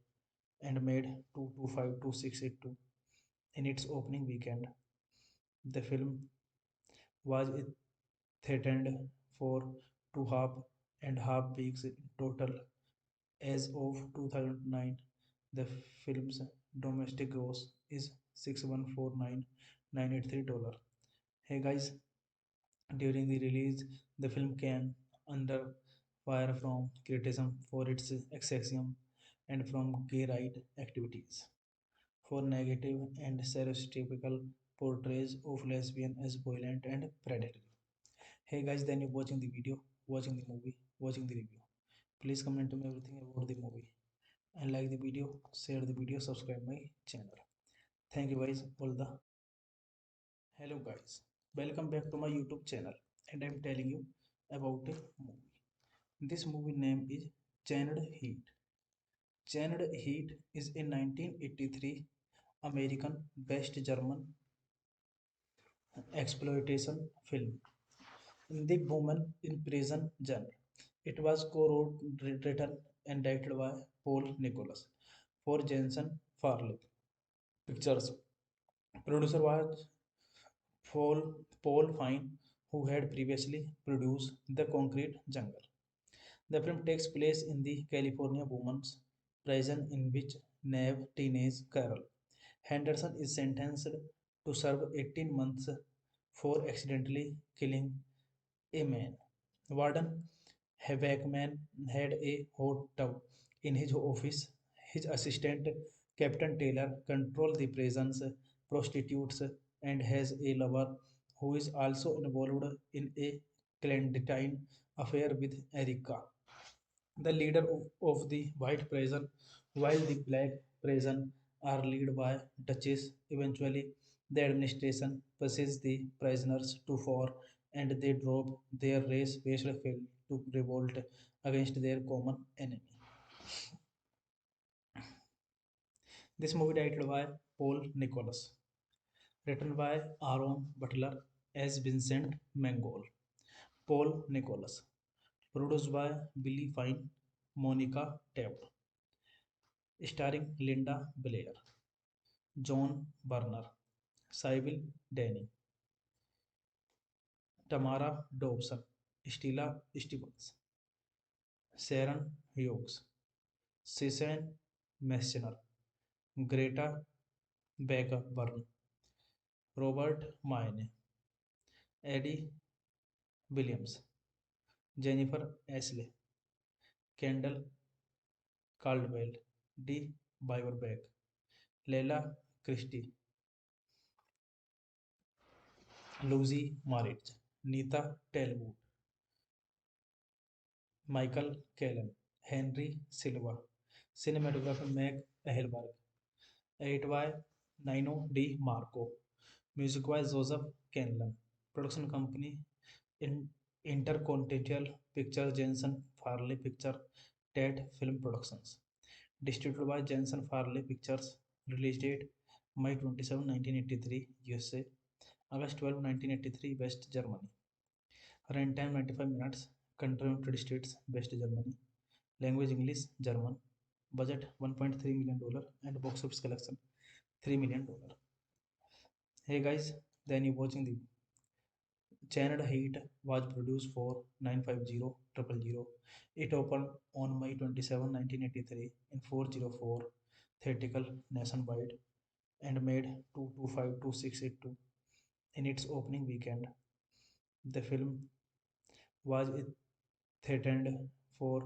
Speaker 1: and made 225,682 in its opening weekend. The film was threatened for 2.5 weeks in total. As of 2009, the film's domestic gross is $614,983. Hey guys, during the release, the film came under fire from criticism for its sexism and from gay right activities, for negative and stereotypical portrayals of lesbian as violent and predatory. Hey guys, then you're watching the video, watching the movie, watching the review. Please comment to me everything about the movie and like the video, share the video, subscribe my channel. Thank you guys, all the hello guys. Welcome back to my YouTube channel and I'm telling you about a movie. This movie name is Chained Heat. Chained Heat is a 1983 American based German exploitation film in the woman in prison genre. It was co-wrote, written and directed by Paul Nicholas for Jensen Farley Pictures. Producer was Paul Fine, who had previously produced The Concrete Jungle. The film takes place in the California women's prison in which Neve teenage Carol Henderson is sentenced to serve 18 months for accidentally killing a man. Warden Haveckman had a hot tub in his office. His assistant, Captain Taylor, controls the prison's prostitutes and has a lover who is also involved in a clandestine affair with Erica, the leader of the white prison, while the black prison are led by Duchess. Eventually, the administration pushes the prisoners to war and they drop their race-based film to revolt against their common enemy. This movie directed by Paul Nicholas, written by Aaron Butler as Vincent Mangold. Paul Nicholas, produced by Billy Fine, Monica Taft, starring Linda Blair, John Barner, Sybil Danning, Tamara Dobson, Stella Stevens, Sharon Hughes, Susan Messner, Greta Baker Byrne, Robert Mayne, Eddie Williams, Jennifer Ashley, Kendall Caldwell, D. Biberbeck, Leila Christie, Lucy Marriage, Nita Talbot, Michael Callan, Henry Silva, cinematographer Meg Ehelberg, edit by Nino D. Marco, music by Joseph Canlan, production company in Intercontinental Pictures Jensen Farley Picture Ted Film Productions, distributed by Jensen Farley Pictures, release date May 27, 1983, USA, August 12, 1983, West Germany. Runtime 95 minutes. Country United States, West Germany. Language English, German. Budget $1.3 million and box office collection $3 million. Hey guys, then you watching the Channel Heat was produced for 950 It opened on May 27, 1983 in 404 theatrical nationwide and made 225,682 in its opening weekend. The film was threatened for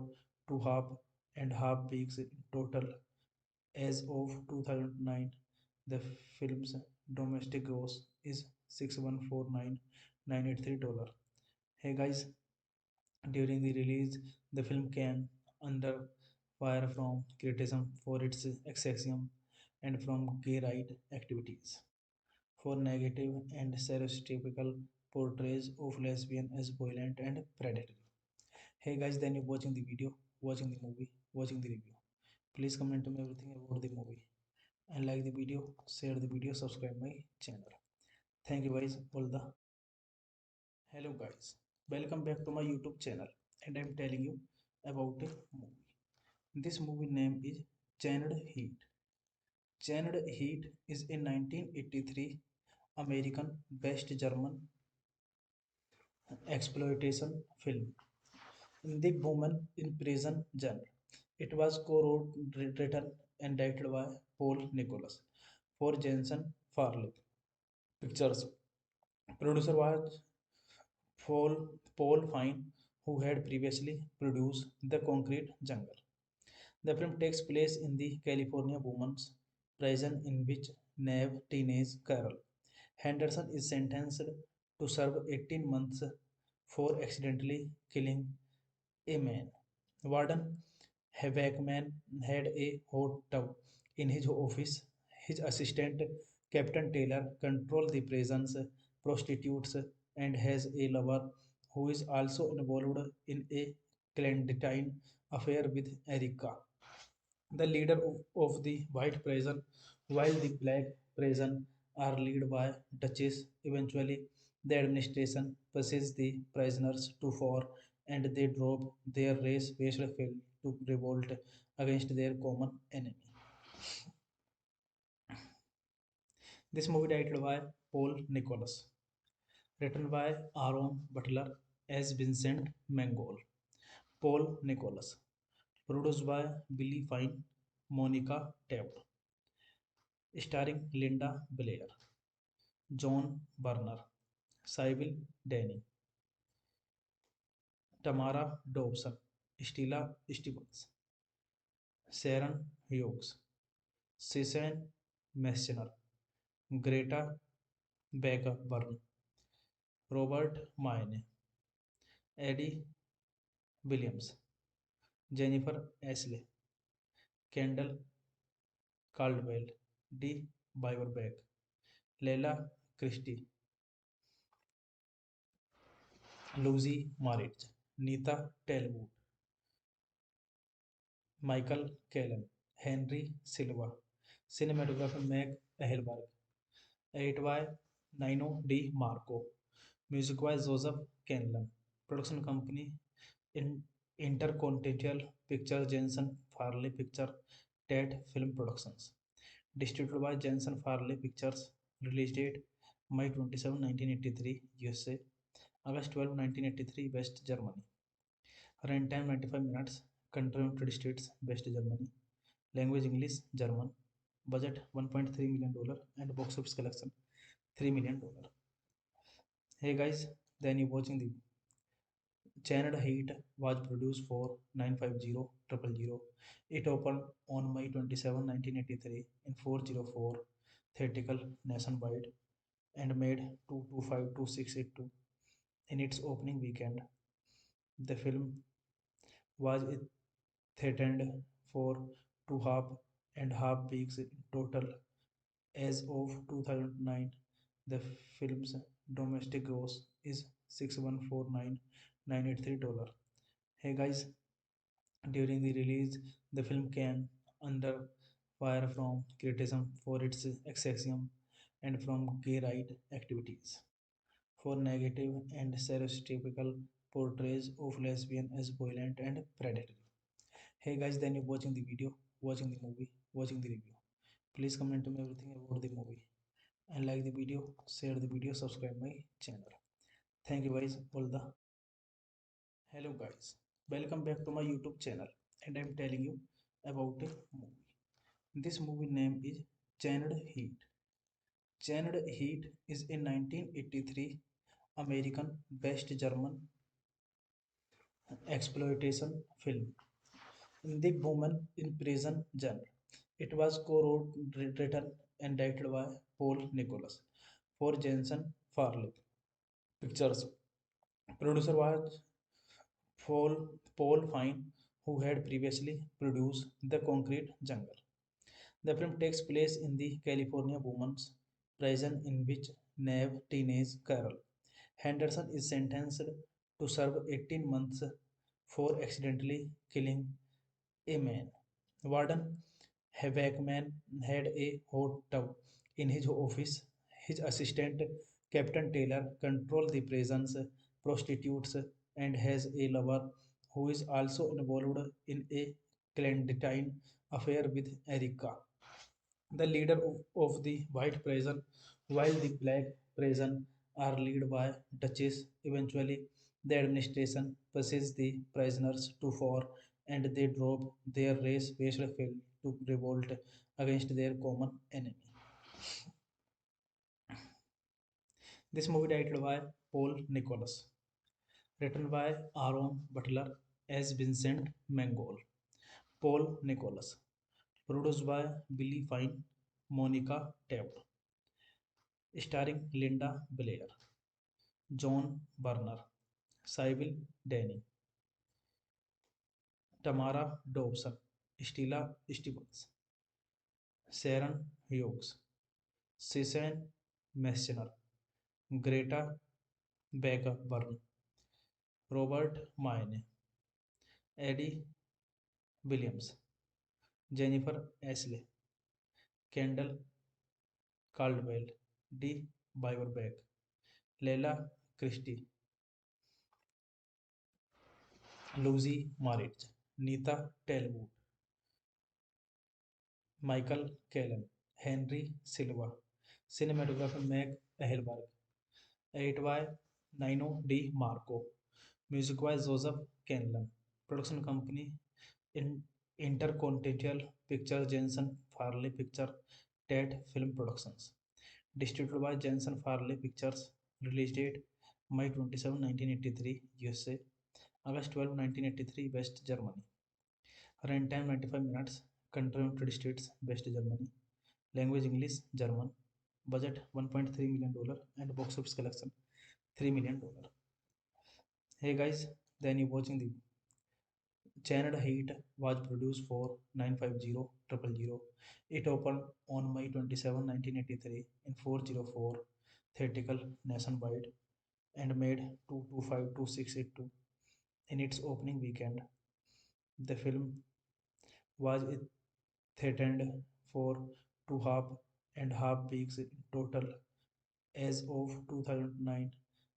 Speaker 1: 2.5 weeks in total. As of 2009, the film's domestic gross is $614,983. Hey guys, during the release, the film came under fire from criticism for its sexism and from gay right activities, for negative and stereotypical portrayals of lesbian as violent and predatory. Hey guys, then you're watching the video, watching the movie, watching the review. Please comment to me everything about the movie and like the video, share the video, subscribe my channel. Thank you guys, all the hello guys. Welcome back to my YouTube channel and I'm telling you about a movie. This movie name is Chained Heat. Chained Heat is a 1983 American based German exploitation film in the woman in prison genre. It was co-wrote, written and directed by Paul Nicholas for Jensen Farley Pictures. Producer was Paul Fine, who had previously produced The Concrete Jungle. The film takes place in the California women's prison in which Neve teenage Carol Henderson is sentenced to serve 18 months for accidentally killing a man. Warden Haveckman had a hot tub in his office. His assistant, Captain Taylor, controls the prison's prostitutes and has a lover who is also involved in a clandestine affair with Erica, the leader of the white prison, while the black prison are led by Duchess. Eventually, the administration pushes the prisoners to war and they drop their race-based field to revolt against their common enemy. This movie directed by Paul Nicholas, written by Aaron Butler as Vincent Mangold. Paul Nicholas, produced by Billy Fine, Monica Taft, starring Linda Blair, John Barner, Sybil Danning, Tamara Dobson, Stella Stevens, Sharon Hughes, Susan Messner, Greta Baker Byrne, Robert Mayne, Eddie Williams, Jennifer Ashley, Kendall Caldwell, D. Biberbeck, Leila Christie, Lucy Marriage, Nita Talbot, Michael Callan, Henry Silva, cinematographer Meg Ehelberg, edit by Nino D. Marco, music by Joseph Canlan, production company in Intercontinental Pictures Jensen Farley Picture Ted Film Productions, distributed by Jensen Farley Pictures, release date May 27, 1983, USA, August 12, 1983, West Germany. Runtime 95 minutes. Country United States, West Germany. Language English, German. Budget $1.3 million and box office collection $3 million. Hey guys, then you watching the Channel Heat was produced for 950 It opened on May 27, 1983 in 404 theatrical nationwide and made 225,682 in its opening weekend. The film was threatened for 2.5 weeks in total. As of 2009, the film's domestic gross is $614,983. Hey guys, during the release, the film came under fire from criticism for its sexism and from gay right activities, for negative and stereotypical portrayals of lesbian as violent and predatory. Hey guys, then you're watching the video, watching the movie, watching the review. Please comment to me everything about the movie and like the video, share the video, subscribe my channel. Thank you guys, all the hello guys. Welcome back to my YouTube channel and I'm telling you about a movie. This movie name is Chained Heat. Chained Heat is a 1983 American based German exploitation film in the woman in prison genre. It was co-wrote, written and directed by Paul Nicholas for Jensen Farley Pictures. Producer was Paul Fine, who had previously produced The Concrete Jungle. The film takes place in the California women's prison in which Neve teenage Carol Henderson is sentenced to serve 18 months for accidentally killing a man. Warden Haveckman had a hot tub in his office. His assistant, Captain Taylor, controls the prison's prostitutes and has a lover who is also involved in a clandestine affair with Erica, the leader of the white prison, while the black prison are led by Duchess. Eventually, the administration pushes the prisoners to war and they drop their race-based fail to revolt against their common enemy. This movie directed by Paul Nicholas, written by Aaron Butler as Vincent Mangold. Paul Nicholas, produced by Billy Fine, Monica Taft, starring Linda Blair, John Barner, Sybil Danning, Tamara Dobson, Stella Stevens, Sharon Hughes, Susan Messner, Greta Baker Byrne, Robert Mayne, Eddie Williams, Jennifer Ashley, Kendall Caldwell, D. Biberbeck, Leila Christie, Lucy Maritz, Nita Talbot, Michael Callan, Henry Silva, cinematographer Meg Ehelberg, edit by Nino D. Marco, music by Joseph Canlan, production company in Intercontinental Pictures Jensen Farley Picture Ted Film Productions, distributed by Jensen Farley Pictures, release date May 27, 1983, USA, August 12, 1983, West Germany. Runtime 95 minutes. Country United States, West Germany. Language English, German. Budget $1.3 million and box office collection $3 million. Hey guys, then you watching the Channel Heat was produced for 950 It opened on May 27, 1983 in 404 theatrical nationwide and made 225,682 in its opening weekend. The film was threatened for 2.5 weeks in total. As of 2009,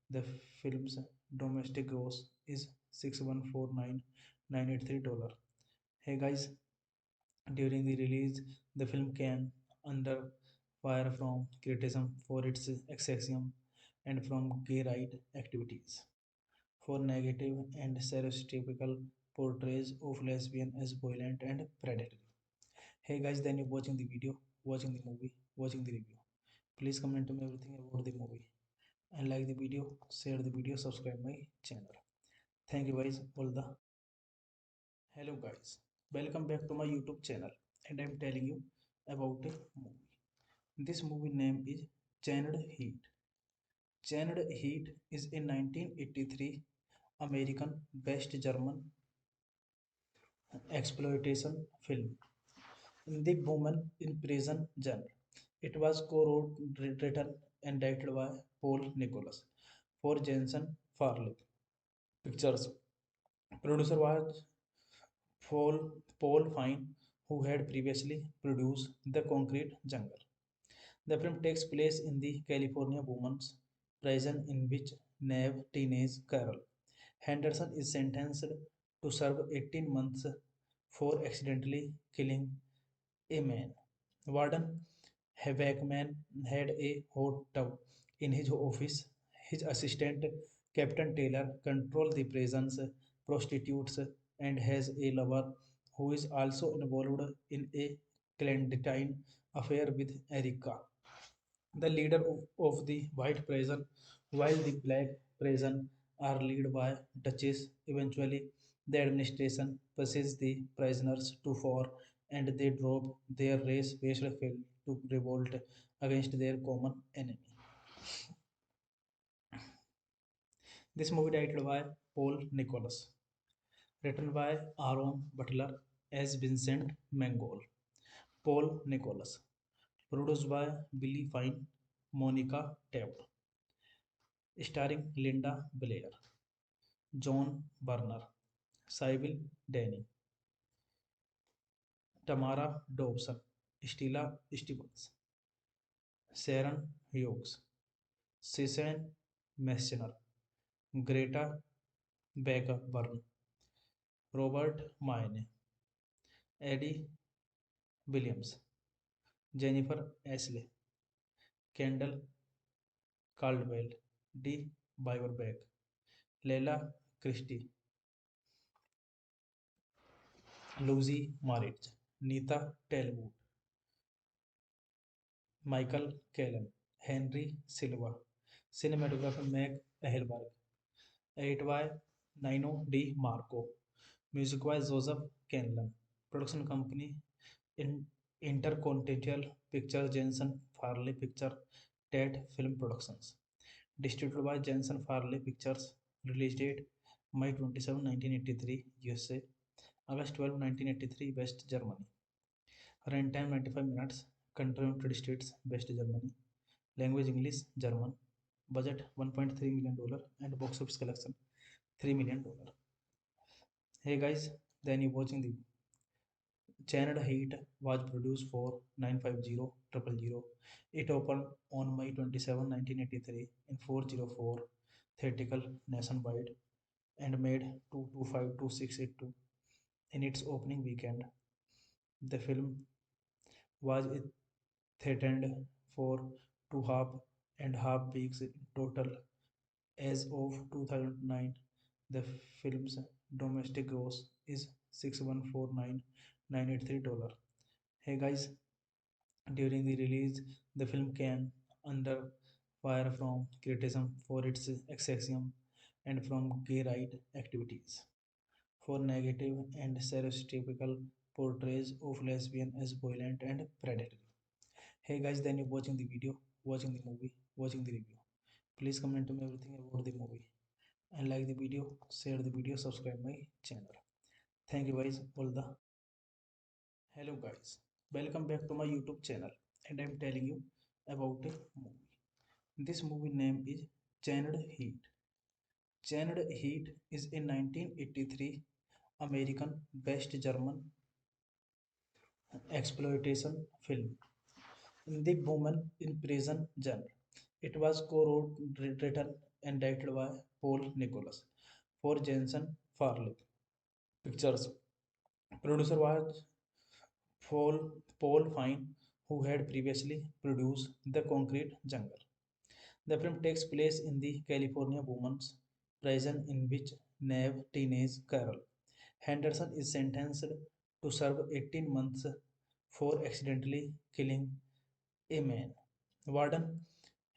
Speaker 1: the film's domestic gross is $614,983. Hey guys, during the release, the film came under fire from criticism for its sexism and from gay right activities, for negative and stereotypical portrayals of lesbian as violent and predatory. Hey guys, then you're watching the video, watching the movie, watching the review. Please comment to me everything about the movie and like the video, share the video, subscribe my channel. Thank you guys, all the hello guys. Welcome back to my YouTube channel and I'm telling you about a movie. This movie name is Chained Heat. Chained Heat is a 1983 American based German exploitation film. The Woman in Prison genre. It was co-wrote, written, and directed by Paul Nicholas for Jensen Farley Pictures. Producer was Paul Fine, who had previously produced The Concrete Jungle. The film takes place in the California women's prison in which Neve teenage Carol Henderson is sentenced to serve 18 months for accidentally killing a man. Warden Haveckman had a hot tub in his office. His assistant, Captain Taylor, controls the prison's prostitutes and has a lover who is also involved in a clandestine affair with Erica, the leader of the white prison, while the black prison are led by Duchess. Eventually, the administration pushes the prisoners to war and they drop their race-based fail to revolt against their common enemy. This movie directed by Paul Nicholas, written by Aaron Butler as Vincent Mangold. Paul Nicholas, produced by Billy Fine, Monica Taft, starring Linda Blair, John Barner, Sybil Danning, Tamara Dobson, Stella Stevens, Sharon Hughes, Susan Messner, Greta Baker Byrne, Robert Mayne, Eddie Williams, Jennifer Ashley, Kendall Caldwell, D. Biberbeck, Leila Christie, Lucy Maritz, Nita Talbot, Michael Callan, Henry Silva, cinematographer Meg Ehelberg, edit by Nino D. Marco, music by Joseph Canlan, production company in Intercontinental Pictures Jensen Farley Picture Ted Film Productions, distributed by Jensen Farley Pictures, release date May 27, 1983, USA, August 12, 1983, West Germany. Runtime 95 minutes. Country United States, West Germany. Language English, German. Budget $1.3 million and box office collection $3 million. Hey guys, then you watching the Channel Heat was produced for 950 It opened on May 27, 1983 in 404 theatrical nationwide and made 225,682 in its opening weekend. The film was threatened for 2.5 weeks in total. As of 2009, the film's domestic gross is $614,983. Hey guys, during the release, the film came under fire from criticism for its sexism and from gay right activities, for negative and stereotypical portrayals of lesbian as violent and predatory. Hey guys, then you're watching the video, watching the movie, watching the review. Please comment to me everything about the movie and like the video, share the video, subscribe my channel. Thank you guys, all the hello guys. Welcome back to my YouTube channel and I'm telling you about a movie. This movie name is Chained Heat. Chained Heat is a 1983 American based German exploitation film. The Woman in Prison genre. It was co-wrote, written, and directed by Paul Nicholas for Jensen Farley Pictures. Producer was Paul Fine, who had previously produced The Concrete Jungle. The film takes place in the California women's prison in which Neve teenage Carol Henderson is sentenced to serve 18 months for accidentally killing a man. Warden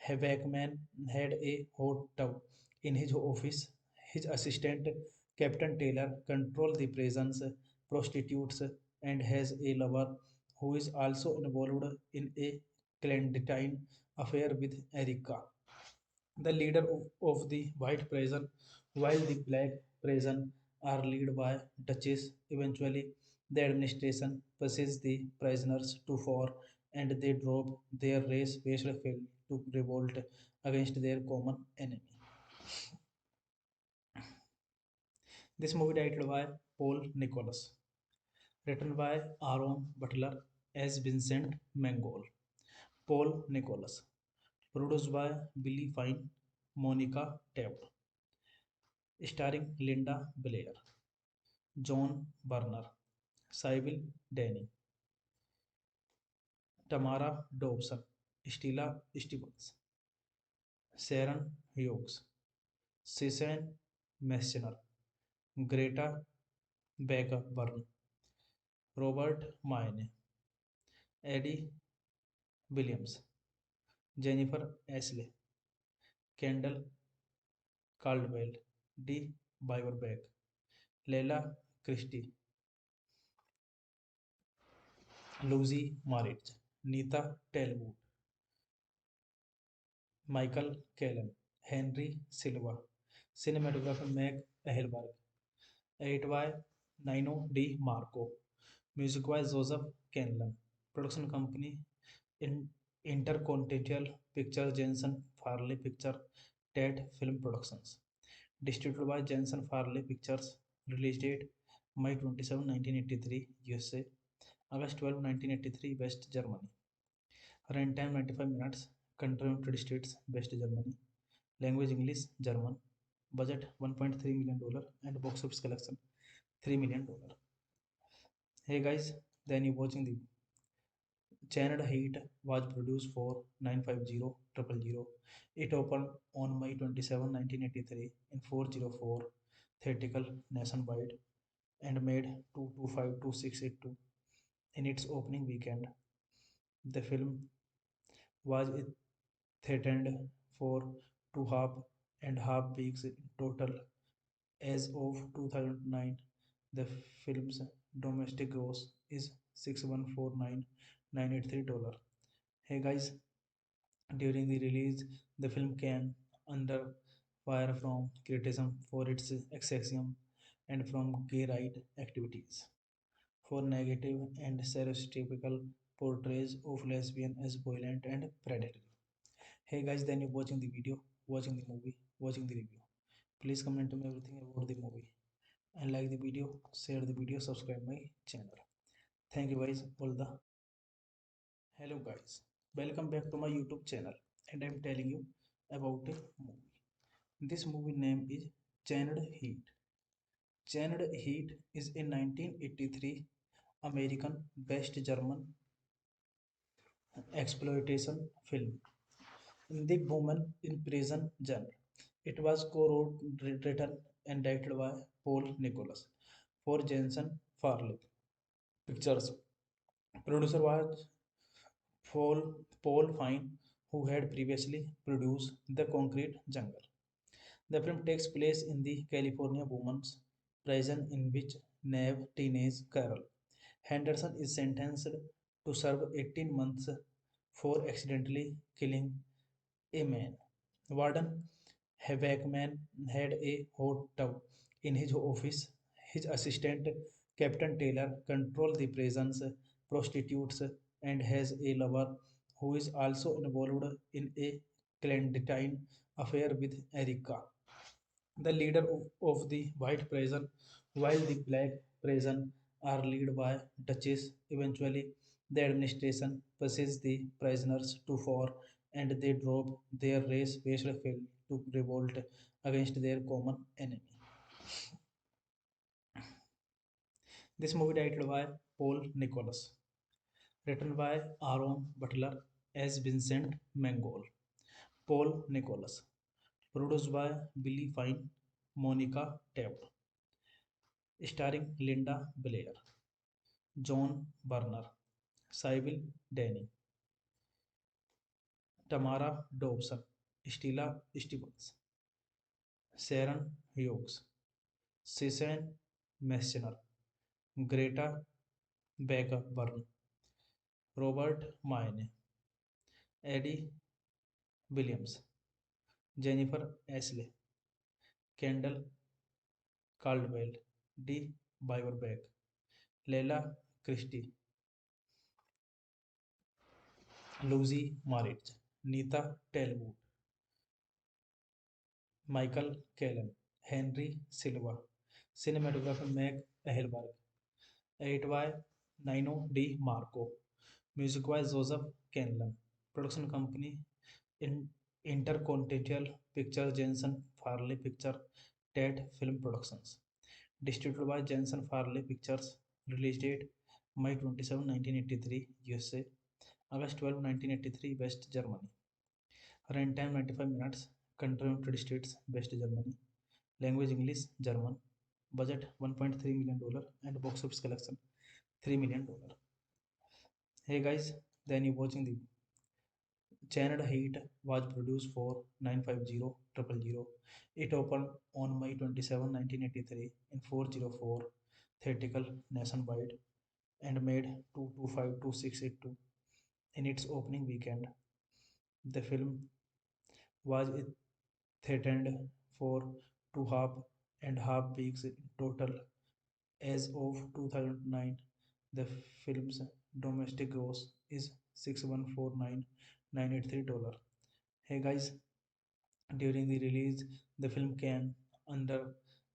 Speaker 1: Haveckman had a hot tub in his office. His assistant, Captain Taylor, controls the prison's prostitutes and has a lover who is also involved in a clandestine affair with Erica, the leader of the white prison, while the black prison are led by Duchess. Eventually, the administration pushes the prisoners to fore and they drop their race-based field to revolt against their common enemy. This movie directed by Paul Nicholas, written by Aaron Butler as Vincent Mangold. Paul Nicholas, produced by Billy Fine, Monica Taft, starring Linda Blair, John Barner, Sybil Danning, Tamara Dobson, Stella Stevens, Sharon Hughes, Susan Messner, Greta Baker Byrne, Robert Mayne, Eddie Williams, Jennifer Ashley, Kendall Caldwell, D. Biberbeck, Leila Christie, Lucy Maritz, Nita Talbot, Michael Callan, Henry Silva, cinematographer Meg Ehelberg, edit by Nino D. Marco, music by Joseph Canlan, production company in Intercontinental Pictures Jensen Farley Picture Ted Film Productions, distributed by Jensen Farley Pictures, release date May 27, 1983, USA, August 12, 1983, West Germany. Runtime 95 minutes. Country United States, West Germany. Language English, German. Budget $1.3 million and box office collection $3 million. Hey guys, then you watching the Channel Heat was produced for 950 It opened on May 27, 1983 in 404 theatrical nationwide and made 225,682 in its opening weekend. The film was threatened for 2.5 weeks in total. As of 2009, the film's domestic gross is $614,983. Hey guys, during the release, the film came under fire from criticism for its sexism and from gay right activities, for negative and stereotypical portrayals of lesbian as violent and predatory. Hey guys, then you're watching the video, watching the movie, watching the review. Please comment to me everything about the movie and like the video, share the video, subscribe my channel. Thank you guys, all the hello guys. Welcome back to my YouTube channel and I'm telling you about a movie. This movie name is Chained Heat. Chained Heat is a 1983 American based German exploitation film in the woman in prison genre. It was co-wrote, written and directed by Paul Nicholas for Jensen Farley Pictures. Producer was Paul Fine, who had previously produced The Concrete Jungle. The film takes place in the California women's prison in which Neve teenage Carol Henderson is sentenced to serve 18 months for accidentally killing a man. Warden Haveckman had a hot tub in his office. His assistant, Captain Taylor, controls the prison's prostitutes and has a lover who is also involved in a clandestine affair with Erica, the leader of the white prison, while the black prison are led by Duchess. Eventually, the administration pushes the prisoners to fore and they drop their race-based field to revolt against their common enemy. This movie directed by Paul Nicholas, written by Aaron Butler as Vincent Mangold. Paul Nicholas, produced by Billy Fine, Monica Taft, starring Linda Blair, John Barner, Sybil Danning, Tamara Dobson, Stella Stevens, Sharon Hughes, Susan Messner, Greta Baker Byrne, Robert Mayne, Eddie Williams, Jennifer Ashley, Kendall Caldwell, D. Biberbeck, Leila Christie, Lucy Maritz, Nita Talbot, Michael Callan, Henry Silva, cinematographer Meg Ehelberg, 8Y Nino D. Marco, music by Joseph Canlan, production company in Intercontinental Pictures Jensen Farley Picture Ted Film Productions, distributed by Jensen Farley Pictures, release date May 27, 1983, USA, August 12, 1983, West Germany. Runtime 95 minutes. Country United States, West Germany. Language English, German. Budget $1.3 million and box office collection $3 million. Hey guys, then you watching the Channel Heat was produced for 950 It opened on May 27, 1983 in 404 theatrical nationwide and made 225,682 in its opening weekend. The film was threatened for 2.5 weeks in total. As of 2009, the film's domestic gross is $614,983. Hey guys, during the release, the film came under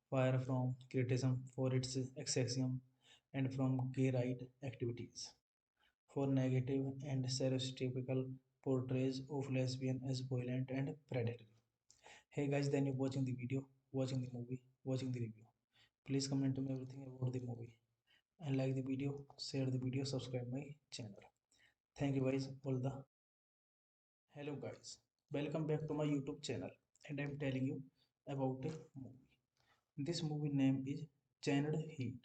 Speaker 1: fire from criticism for its sexism and from gay right activities, for negative and stereotypical portrayals of lesbian as violent and predatory. Hey guys, then you're watching the video, watching the movie, watching the review. Please comment to me everything about the movie and like the video, share the video, subscribe my channel. Thank you guys, all the hello guys. Welcome back to my YouTube channel and I'm telling you about a movie. This movie name is Chained Heat.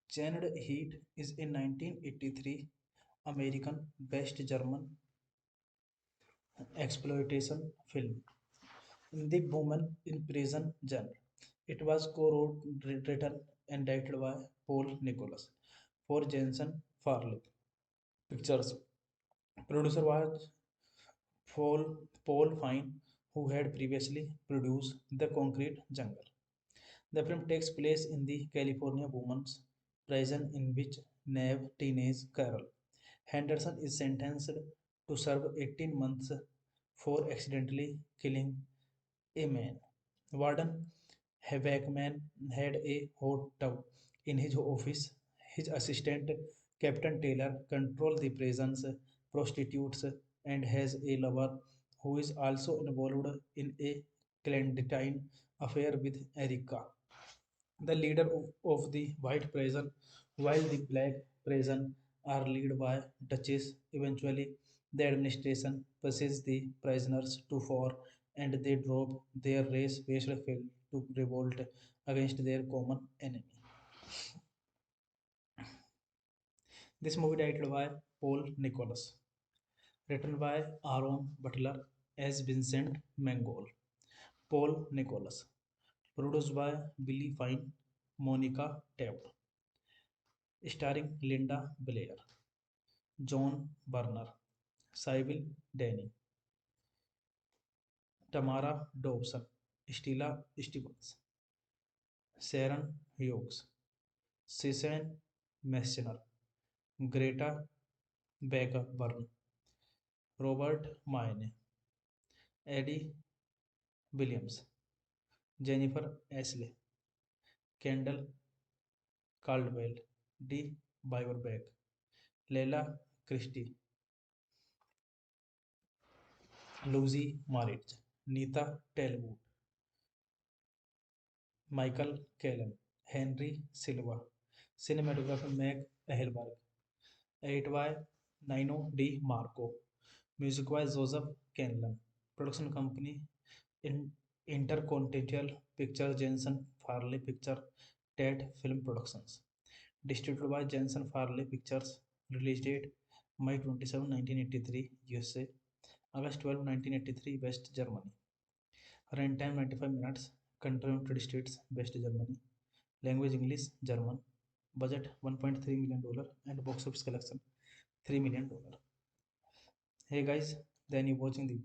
Speaker 1: Chained Heat is a 1983 American based German exploitation film in the woman in prison genre. It was co-wrote, written and directed by Paul Nicholas for Jensen Farley Pictures. Producer was Paul Fine, who had previously produced The Concrete Jungle. The film takes place in the California women's prison in which Neve teenage Carol Henderson is sentenced to serve 18 months for accidentally killing a man. Warden Haveckman had a hot tub in his office. His assistant, Captain Taylor, controls the prison's prostitutes and has a lover who is also involved in a clandestine affair with Erica, the leader of the white prison, while the black prison are led by Duchess. Eventually, the administration pushes the prisoners to war and they drop their race-based fail to revolt against their common enemy. This movie directed by Paul Nicholas, written by Aaron Butler as Vincent Mangold. Paul Nicholas, produced by Billy Fine, Monica Taft, starring Linda Blair, John Burner, Sybil Danning, Tamara Dobson, Stella Stevens, Sharon Hughes, Susan Messner, Greta Burn, Robert Mayne, Eddie Williams, Jennifer Ashley, Kendall Caldwell, D. Biberbeck, Leila Christie, Lucy Maritz, Nita Talbot, Michael Callan, Henry Silva, cinematographer Meg Ehelberg, 8Y Nino D. Marco, music by Joseph Canlan, production company in Intercontinental Pictures Jensen Farley Picture Ted Film Productions, distributed by Jensen Farley Pictures, release date May 27, 1983, USA, August 12, 1983, West Germany. Runtime 95 minutes. Country United States, West Germany. Language English, German. Budget $1.3 million and box office collection $3 million. Hey guys, then you watching the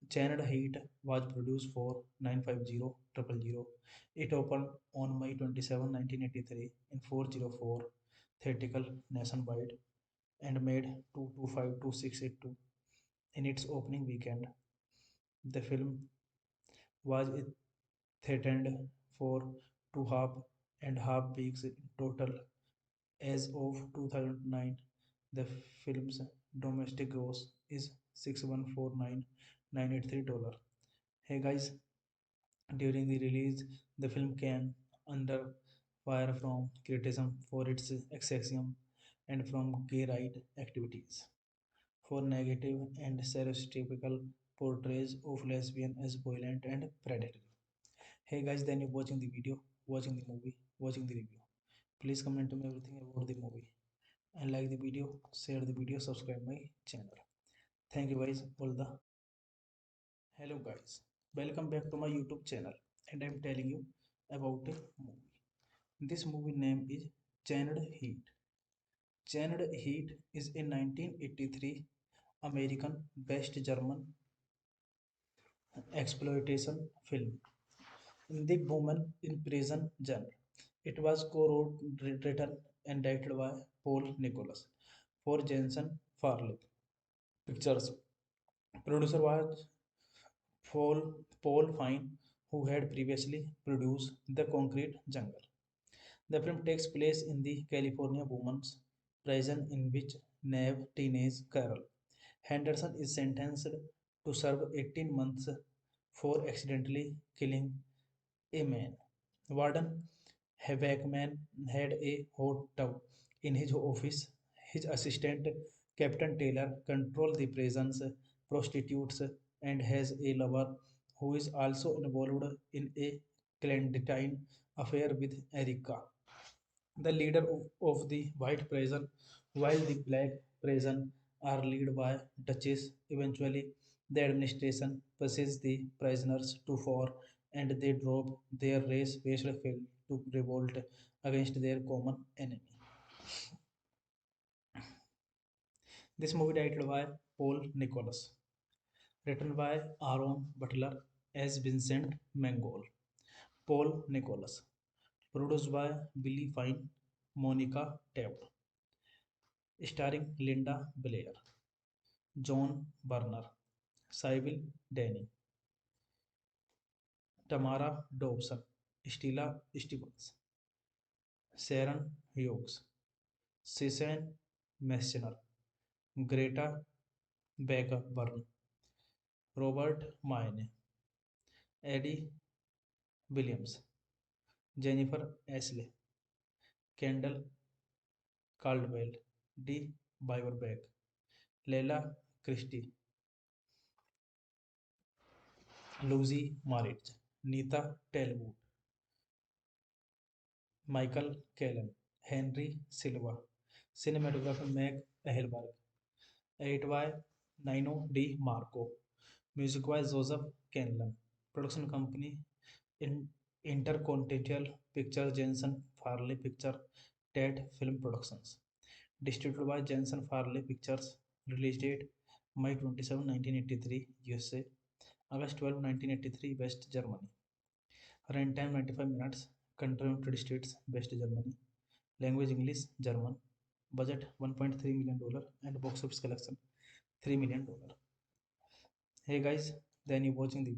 Speaker 1: Channed Heat was produced for 950 It opened on May 27, 1983 in 404 theatrical nationwide and made 225,682 in its opening weekend. The film was threatened for 2.5 weeks in total. As of 2009, the film's domestic gross is $614,983. Hey guys, during the release, the film came under fire from criticism for its sexism and from gay right activities, for negative and stereotypical portrayals of lesbian as violent and predatory. Hey guys, then you're watching the video, watching the movie, watching the review. Please comment to me everything about the movie and like the video, share the video, subscribe my channel. Thank you guys, all the hello guys. Welcome back to my YouTube channel and I'm telling you about a movie. This movie name is Chained Heat. Chained Heat is a 1983 American based German exploitation film in the woman in prison genre. It was co-wrote, written and directed by Paul Nicholas for Jensen Farley Pictures. Producer was Paul Fine, who had previously produced The Concrete Jungle. The film takes place in the California women's prison in which Neve teenage Carol Henderson is sentenced to serve 18 months for accidentally killing a man. Warden Haveckman had a hot tub in his office. His assistant, Captain Taylor, controls the prison's prostitutes and has a lover who is also involved in a clandestine affair with Erica, the leader of the white prison, while the black prison are led by Duchess. Eventually, the administration pushes the prisoners to war and they drop their race-based fail to revolt against their common enemy. This movie directed by Paul Nicholas, written by Aaron Butler as Vincent Mangold. Paul Nicholas, produced by Billy Fine, Monica Taft, starring Linda Blair, John Burner, Sybil Danning, Tamara Dobson, Stella Stevens, Sharon Hughes, Susan Messner, Greta Burn, Robert Mayne, Eddie Williams, Jennifer Ashley, Kendall Caldwell, D. Biberbeck, Leila Christie, Lucy Maritz, Nita Talbot, Michael Callan, Henry Silva, cinematographer Meg Ehelberg, edit by Nino D. Marco, music by Joseph Canlan, production company in Intercontinental Pictures Jensen Farley Picture Ted Film Productions, distributed by Jensen Farley Pictures, release date May 27, 1983, USA, August 12, 1983, West Germany. Runtime 95 minutes. Country United States, West Germany. Language English, German. Budget $1.3 million and box office collection $3 million. Hey guys, then you watching the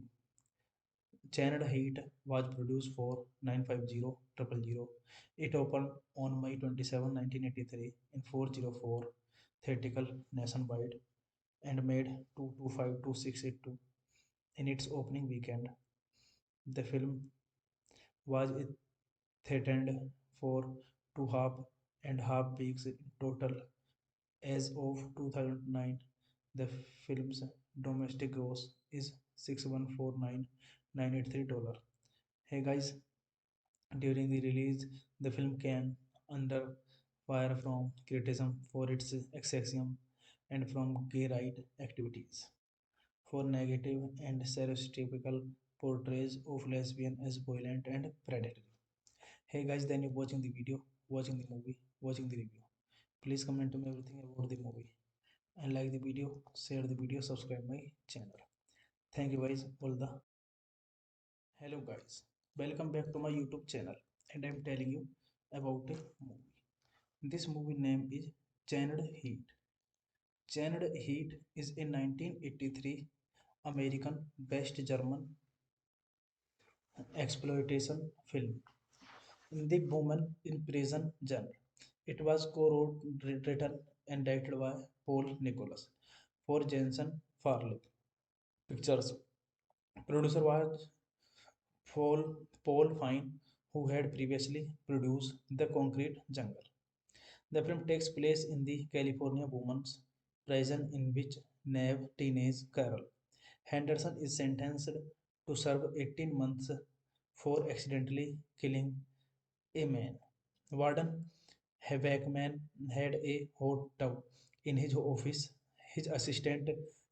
Speaker 1: Channed Heat was produced for 950 It opened on May 27, 1983 in 404 theatrical nationwide and made 225,682 in its opening weekend. The film was threatened for 2.5 weeks in total. As of 2009, the film's domestic gross is $614,983. Hey guys, during the release, the film came under fire from criticism for its sexism and from gay right activities, for negative and stereotypical portrayals of lesbian as violent and predatory. Hey guys, then you're watching the video, watching the movie, watching the review. Please comment to me everything about the movie and like the video, share the video, subscribe my channel. Thank you guys. All the hello guys. Welcome back to my YouTube channel, and I'm telling you about a movie. This movie name is Chained Heat. Chained Heat is a 1983 American based German exploitation film in the woman in prison genre. It was co-wrote, written, and directed by Paul Nicholas for Jensen Farley Pictures. Producer was Paul Fine, who had previously produced The Concrete Jungle. The film takes place in the California women's prison in which Neve teenage Carol Henderson is sentenced to serve 18 months for accidentally killing a man. Warden Haveckman had a hot tub in his office. His assistant,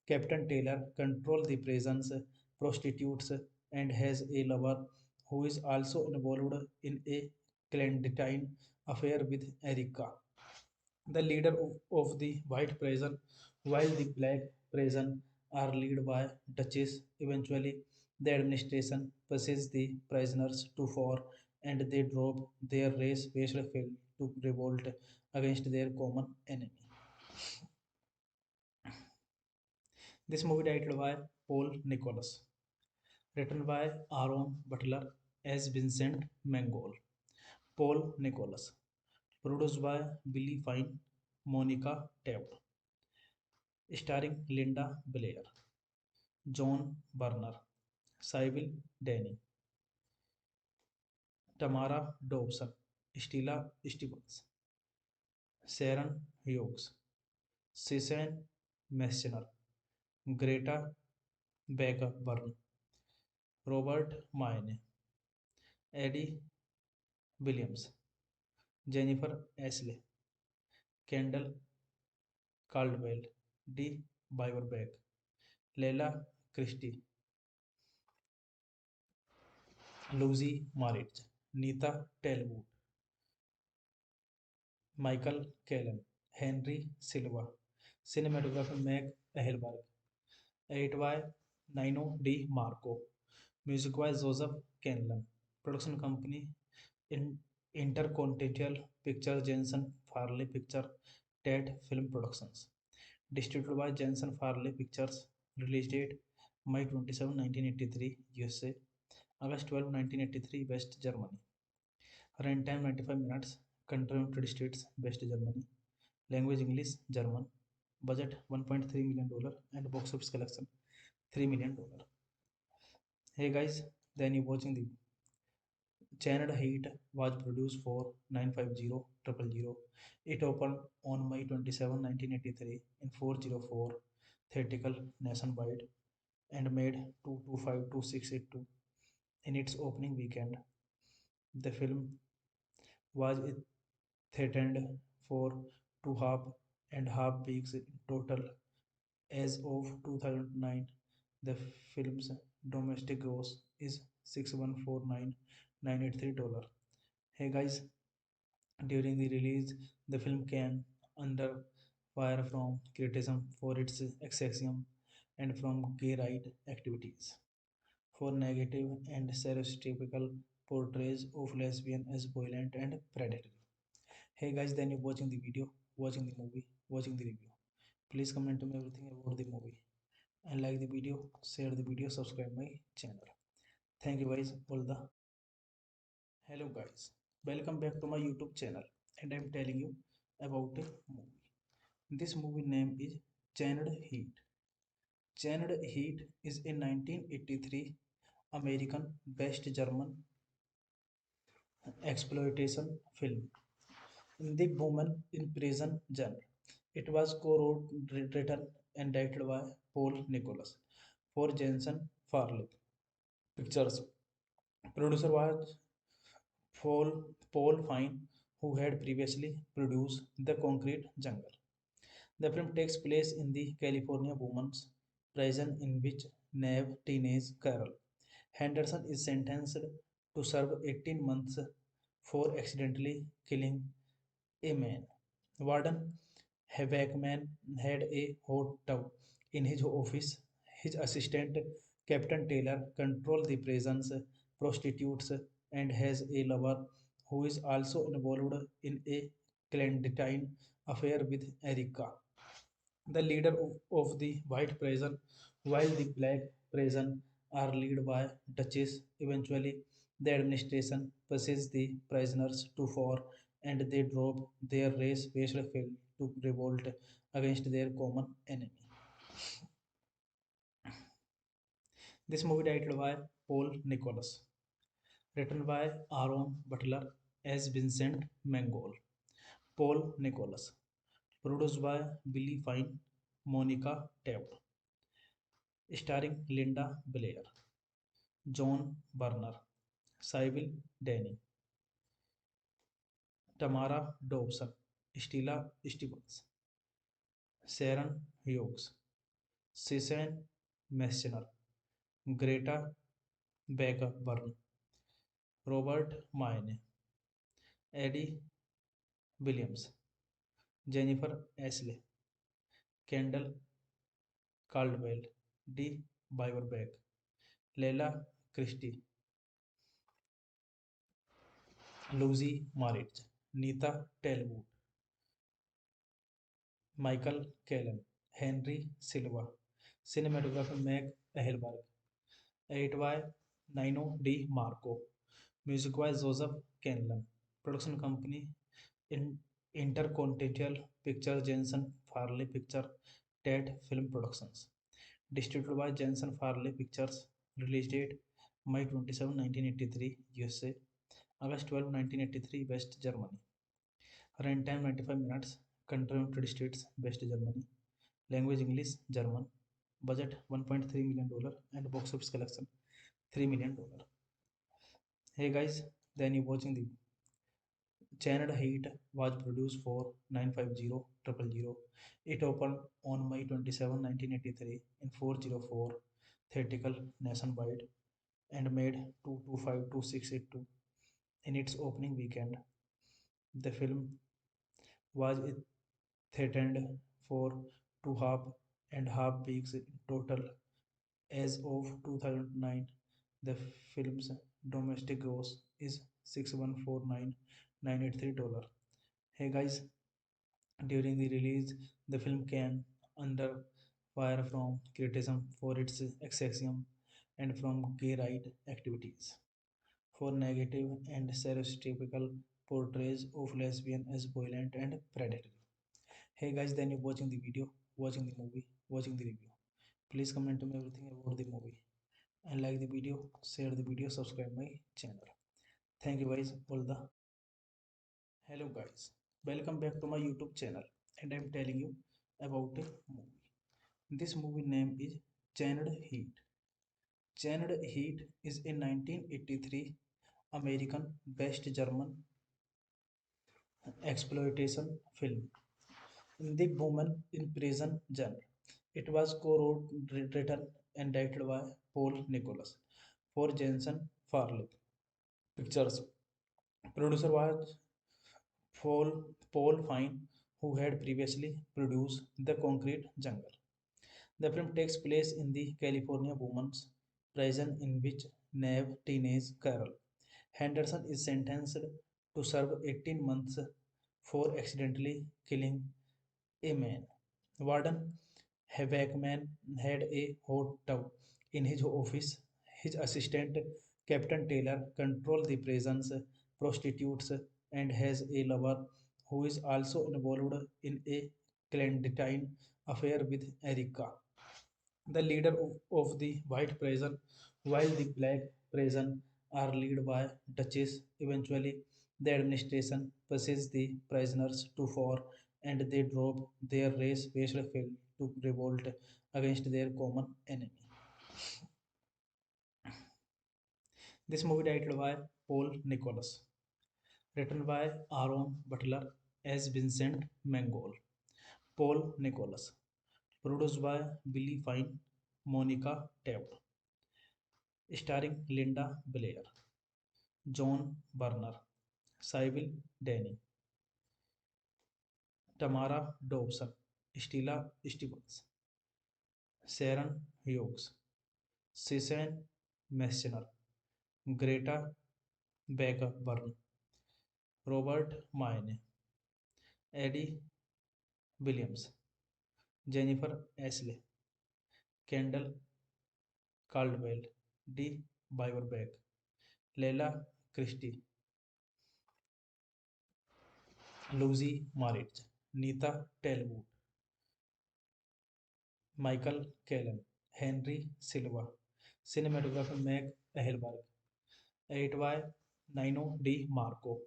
Speaker 1: Captain Taylor, controls the prison's prostitutes and has a lover who is also involved in a clandestine affair with Erica, the leader of the white prison, while the black prison are led by Duchess. Eventually, the administration pushes the prisoners to war and they drop their race-based fail to revolt against their common enemy. This movie directed by Paul Nicholas, written by Aaron Butler as Vincent Mangold. Paul Nicholas, produced by Billy Fine, Monica Taft, starring Linda Blair, John Burner, Sybil Danning, Tamara Dobson, Stella Stevens, Sharon Hughes, Susan Messner, Greta Burn, Robert Mayne, Eddie Williams, Jennifer Ashley, Kendall Caldwell, D. Biberbeck, Leila Christie, Lucy Maritz, Nita Talbot, Michael Callan, Henry Silva, cinematographer Meg Ehelberg, edit by Nino D. Marco, music by Joseph Canlan, production company in Intercontinental Pictures Jensen Farley Picture Ted Film Productions, distributed by Jensen Farley Pictures, release date May 27, 1983, USA, August 12, 1983, West Germany. Runtime 95 minutes. Country United States, West Germany. Language English, German. Budget $1.3 million and box office collection $3 million. Hey guys, then you watching the Channel Heat was produced for 950 It opened on May 27, 1983 in 404 theatrical nationwide and made 225,682 in its opening weekend. The film was threatened for 2.5 weeks in total. As of 2009, the film's domestic gross is $614,983. Hey guys, during the release, the film came under fire from criticism for its sexism and from gay right activities, for negative and stereotypical portrayals of lesbian as violent and predatory. Hey guys, then you're watching the video, watching the movie, watching the review. Please comment to me everything about the movie and like the video, share the video, subscribe my channel. Thank you guys. All the hello guys. Welcome back to my YouTube channel, and I'm telling you about a movie. This movie name is Chained Heat. Chained Heat is a 1983 American based German exploitation film in the woman in prison genre. It was co-wrote, written, and directed by Paul Nicholas for Jensen Farley Pictures. Producer was Paul Fine, who had previously produced The Concrete Jungle. The film takes place in the California women's prison in which Neve teenage Carol Henderson is sentenced to serve 18 months for accidentally killing a man. Warden Haveckman had a hot tub in his office. His assistant, Captain Taylor controls the prison's prostitutes and has a lover who is also involved in a clandestine affair with Erica, the leader of the white prison, while the black prison are led by Duchess. Eventually, the administration pushes the prisoners to war and they drop their race-based fail to revolt against their common enemy. This movie titled by Paul Nicholas, written by Aaron Butler as Vincent Mangold. Paul Nicholas, produced by Billy Fine, Monica Taft, starring Linda Blair, John Barner, Sybil Danning, Tamara Dobson, Stella Stevens, Sharon Hughes, Susan Messner, Greta Burn, Robert Mayne, Eddie Williams, Jennifer Ashley, Kendall Caldwell, D. Biberbeck, Leila Christie, Lucy Maritz, Nita Talbot, Michael Callan, Henry Silva, cinematographer Meg Ehelberg, edit by Nino D. Marco, music by Joseph Canlan, production company in Intercontinental Pictures Jensen Farley Picture Ted Film Productions, distributed by Jensen Farley Pictures, release date May 27, 1983, USA, August 12, 1983, West Germany. Runtime 95 minutes. Country United States, West Germany. Language English, German. Budget $1.3 million and box office collection $3 million. Hey guys, then you watching the Channel Heat was produced for 950 It opened on May 27, 1983 in 404 theatrical nationwide and made 225,682 in its opening weekend. The film was threatened for 2.5 weeks in total. As of 2009, the film's domestic gross is $614,983. Hey guys, during the release, the film came under fire from criticism for its sexism and from gay right activities, for negative and stereotypical portrayals of lesbian as violent and predatory. Hey guys, then you're watching the video, watching the movie, watching the review. Please comment to me everything about the movie and like the video, share the video, subscribe my channel. Thank you guys, all the hello guys. Welcome back to my YouTube channel and I'm telling you about a movie. This movie name is Chained Heat. Chained Heat is a 1983 American based German exploitation film in the woman in prison genre. It was co-wrote, written and directed by Paul Nicholas for Jensen Farley Pictures. Producer was Paul Fine, who had previously produced The Concrete Jungle. The film takes place in the California women's prison in which Neve teenage Carol Henderson is sentenced to serve 18 months for accidentally killing a man. Warden Haveckman had a hot tub in his office. His assistant, Captain Taylor, controls the prison's prostitutes and has a lover who is also involved in a clandestine affair with Erica, the leader of the white prison, while the black prison are led by Duchess. Eventually, the administration pushes the prisoners to war and they drop their race-based fail to revolt against their common enemy. This movie titled by Paul Nicholas, written by Aaron Butler as Vincent Mangold. Paul Nicholas, produced by Billy Fine, Monica Taft, starring Linda Blair, John Barner, Sybil Danning, Tamara Dobson, Stella Stevens, Sharon Hughes, Susan Messner, Greta Bergburn, Robert Maine, Eddie Williams, Jennifer Ashley, Kendall Caldwell, D. Biberbeck, Leila Christie, Lucy Maritz, Nita Talbot, Michael Callan, Henry Silva, cinematographer Meg Ehelberg, 8Y Nino D. Marco,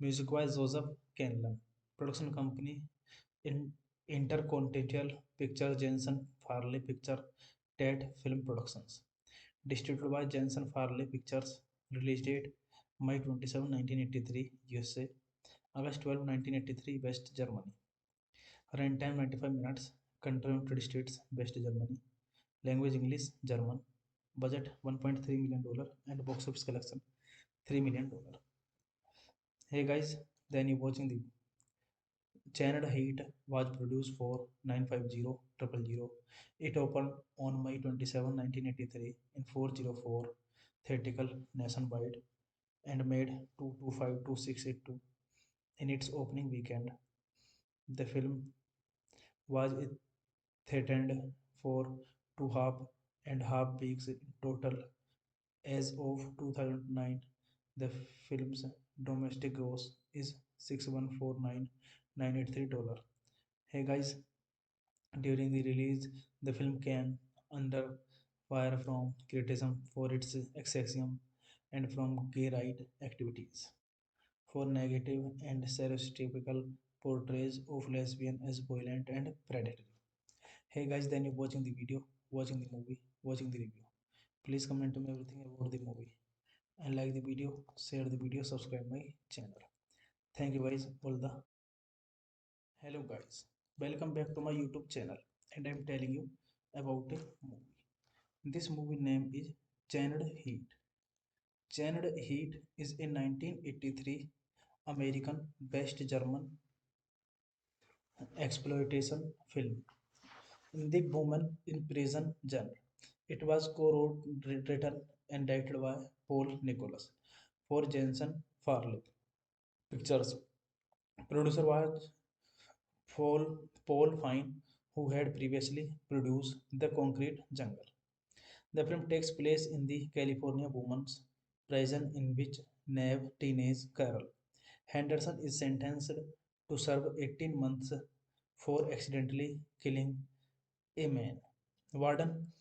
Speaker 1: music by Joseph Canlan, production company in Intercontinental Pictures Jensen Farley Picture Ted Film Productions, distributed by Jensen Farley Pictures, release date May 27, 1983, USA, August 12, 1983, West Germany. Runtime 95 minutes. Country United States, West Germany. Language English, German. Budget $1.3 million and box office collection $3 million. Hey guys, then you watching the Channel Heat was produced for 95000. It opened on May 27, 1983 in 404 theatrical nationwide and made 225,2682 in its opening weekend. The film was threatened for 2.5 weeks in total. As of 2009, the film's domestic gross is $614,983. Hey guys, during the release, the film came under fire from criticism for its sexism and from gay right activities, for negative and stereotypical portrayals of lesbian as violent and predatory. Hey guys, then you're watching the video, watching the movie, watching the review. Please comment to me everything about the movie and like the video, share the video, subscribe my channel. Thank you guys. All the hello guys, welcome back to my YouTube channel, and I'm telling you about a movie. This movie name is Channed Heat. Channed Heat is a 1983 American based German exploitation film in the woman in prison genre. It was co-wrote, written, and directed by Paul Nicholas for Jensen Farley Pictures. Producer was Paul Fine, who had previously produced The Concrete Jungle. The film takes place in the California women's prison in which Neve teenage Carol Henderson is sentenced to serve 18 months for accidentally killing a man. Warden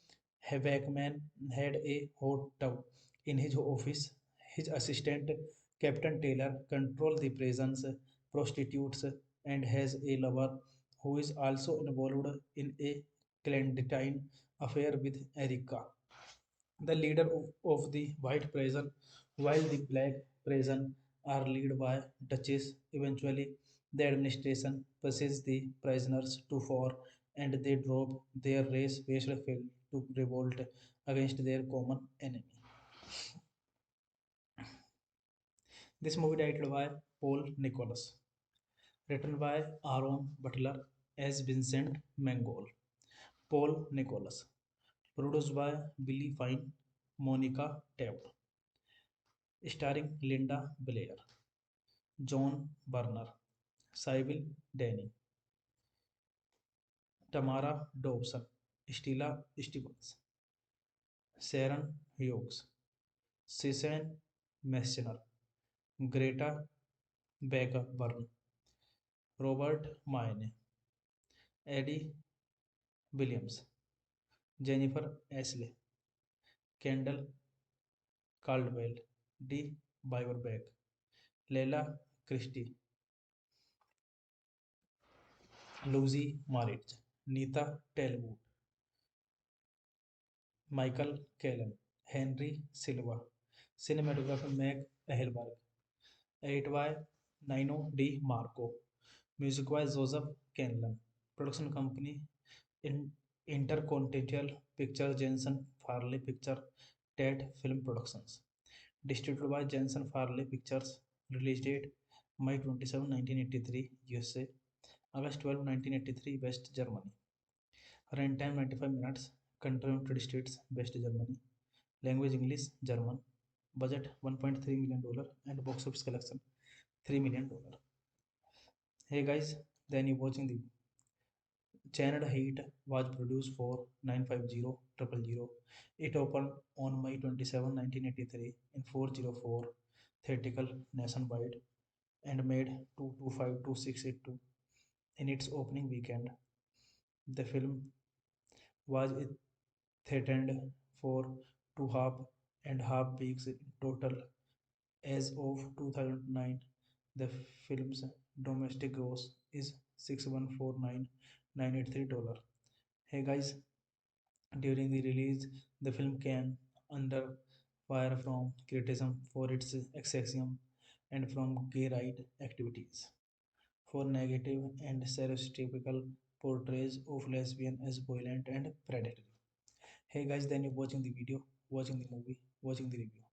Speaker 1: Haveckman had a hot tub in his office. His assistant, Captain Taylor, controls the prison's prostitutes and has a lover who is also involved in a clandestine affair with Erica, the leader of the white prison, while the black prison are led by Duchess. Eventually, the administration pushes the prisoners to war and they drop their race-based fail to revolt against their common enemy. This movie directed by Paul Nicholas, written by Aaron Butler as Vincent Mangold. Paul Nicholas, produced by Billy Fine, Monica Taft, starring Linda Blair, John Burner, Sybil Danning, Tamara Dobson, Stella Stevens, Sharon Hughes, Susan Messner, Greta Bergburn, Robert Maine, Eddie Williams, Jennifer Ashley, Kendall Caldwell, D. Biberbeck, Leila Christie, Lucy Maritz, Nita Talbot, Michael Callan, Henry Silva, cinematographer Meg Ehelberg, 8Y Nino D. Marco, music by Joseph Canlan, production company in Intercontinental Pictures Jensen Farley Picture Ted Film Productions, distributed by Jensen Farley Pictures, release date May 27, 1983, USA, August 12, 1983, West Germany. Runtime 95 minutes. Country United States, West Germany. Language English, German. Budget $1.3 million and box office collection $3 million. Hey guys, then you watching the Channed Heat was produced for 95000. It opened on May 27, 1983 in 404 theatrical nationwide and made 225,682 in its opening weekend. The film was threatened for 2.5 weeks in total. As of 2009, the film's domestic gross is $614,983. Hey guys, during the release, the film came under fire from criticism for its sexism and from gay right activities, for negative and stereotypical portrayals of lesbian as violent and predatory. Hey guys, then you're watching the video, watching the movie, watching the review.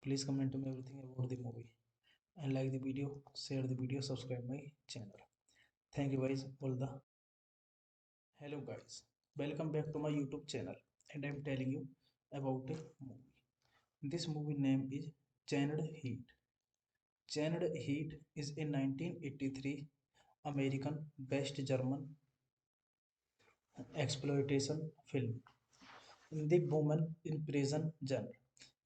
Speaker 1: Please comment to me everything about the movie and like the video, share the video, subscribe my channel. Thank you guys. All the hello guys, welcome back to my YouTube channel, and I'm telling you about a movie. This movie name is Chained Heat. Chained Heat is a 1983 American based German exploitation film in the woman in prison genre.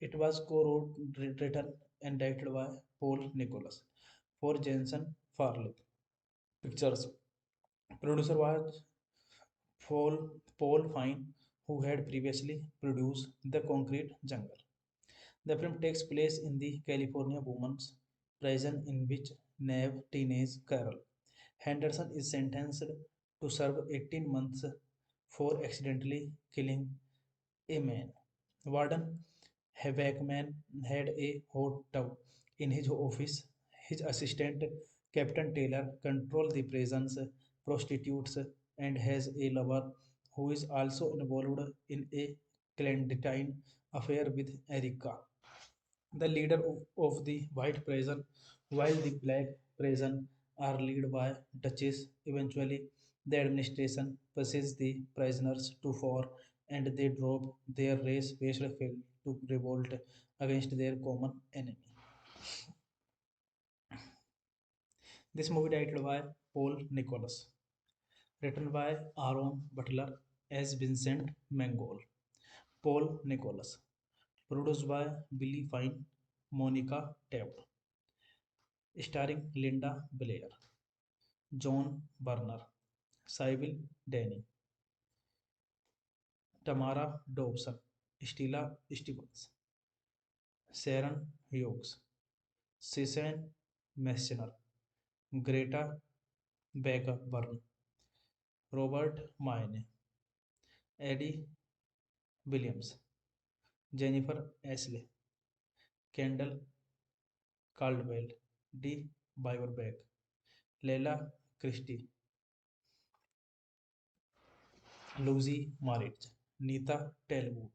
Speaker 1: It was co-wrote, written, and directed by Paul Nicholas for Jensen Farley Pictures. Producer was Paul Fine, who had previously produced The Concrete Jungle. The film takes place in the California women's prison in which Neve teenage Carol Henderson is sentenced to serve 18 months for accidentally killing a man. Warden Haveckman had a hot tub in his office. His assistant, Captain Taylor, controls the prison's prostitutes and has a lover who is also involved in a clandestine affair with Erica, the leader of the white prison, while the black prison are led by Duchess. Eventually, the administration pushes the prisoners to war and they drop their race-based fail to revolt against their common enemy. This movie directed by Paul Nicholas, written by Aaron Butler as Vincent Mangold. Paul Nicholas, produced by Billy Fine, Monica Taft, starring Linda Blair, John Burner, Sybil Danning, Tamara Dobson, Stella Stevens, Sharon Hughes, Susan Messner, Greta Burn, Robert Mayne, Eddie Williams, Jennifer Ashley, Kendall Caldwell, D. Biberbeck, Leila Christie, Lucy Marich, Nita Talbot,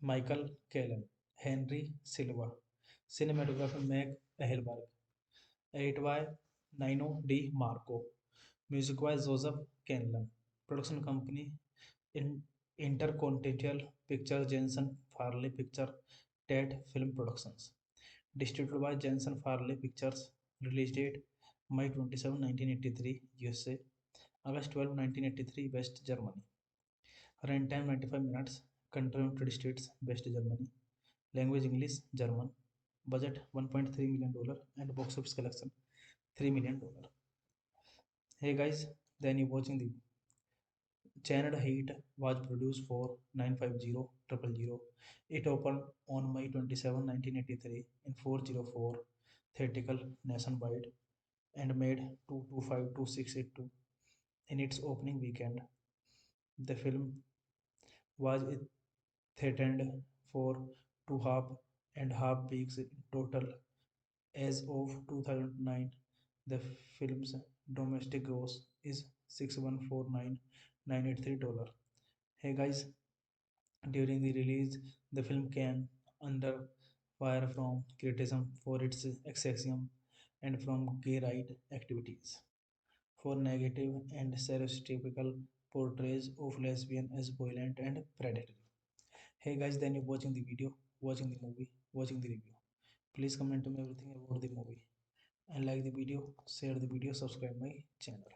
Speaker 1: Michael Callan, Henry Silva, cinematographer Meg Ehelberg, edit by Nino D. Marco, music by Joseph Canlan, production company in Intercontinental Pictures Jensen Farley Picture Ted Film Productions, distributed by Jensen Farley Pictures, release date May 27, 1983, USA, August 12, 1983, West Germany. Runtime 95 minutes. Country United States, West Germany. Language English, German. Budget $1.3 million and box office collection $3 million. Hey guys, then you watching the Channed Heat was produced for 95000. It opened on May 27, 1983 in 404 theatrical nationwide and made 225,682 in its opening weekend. The film was threatened for 2.5 weeks in total. As of 2009, the film's domestic gross is $614,983. Hey guys, during the release, the film came under fire from criticism for its sexism and from gay right activities, for negative and stereotypical portrays of lesbian as violent and predatory. Hey guys, then you're watching the video, watching the movie, watching the review. Please comment to me everything about the movie and like the video, share the video, subscribe my channel.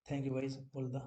Speaker 1: Thank you guys, all the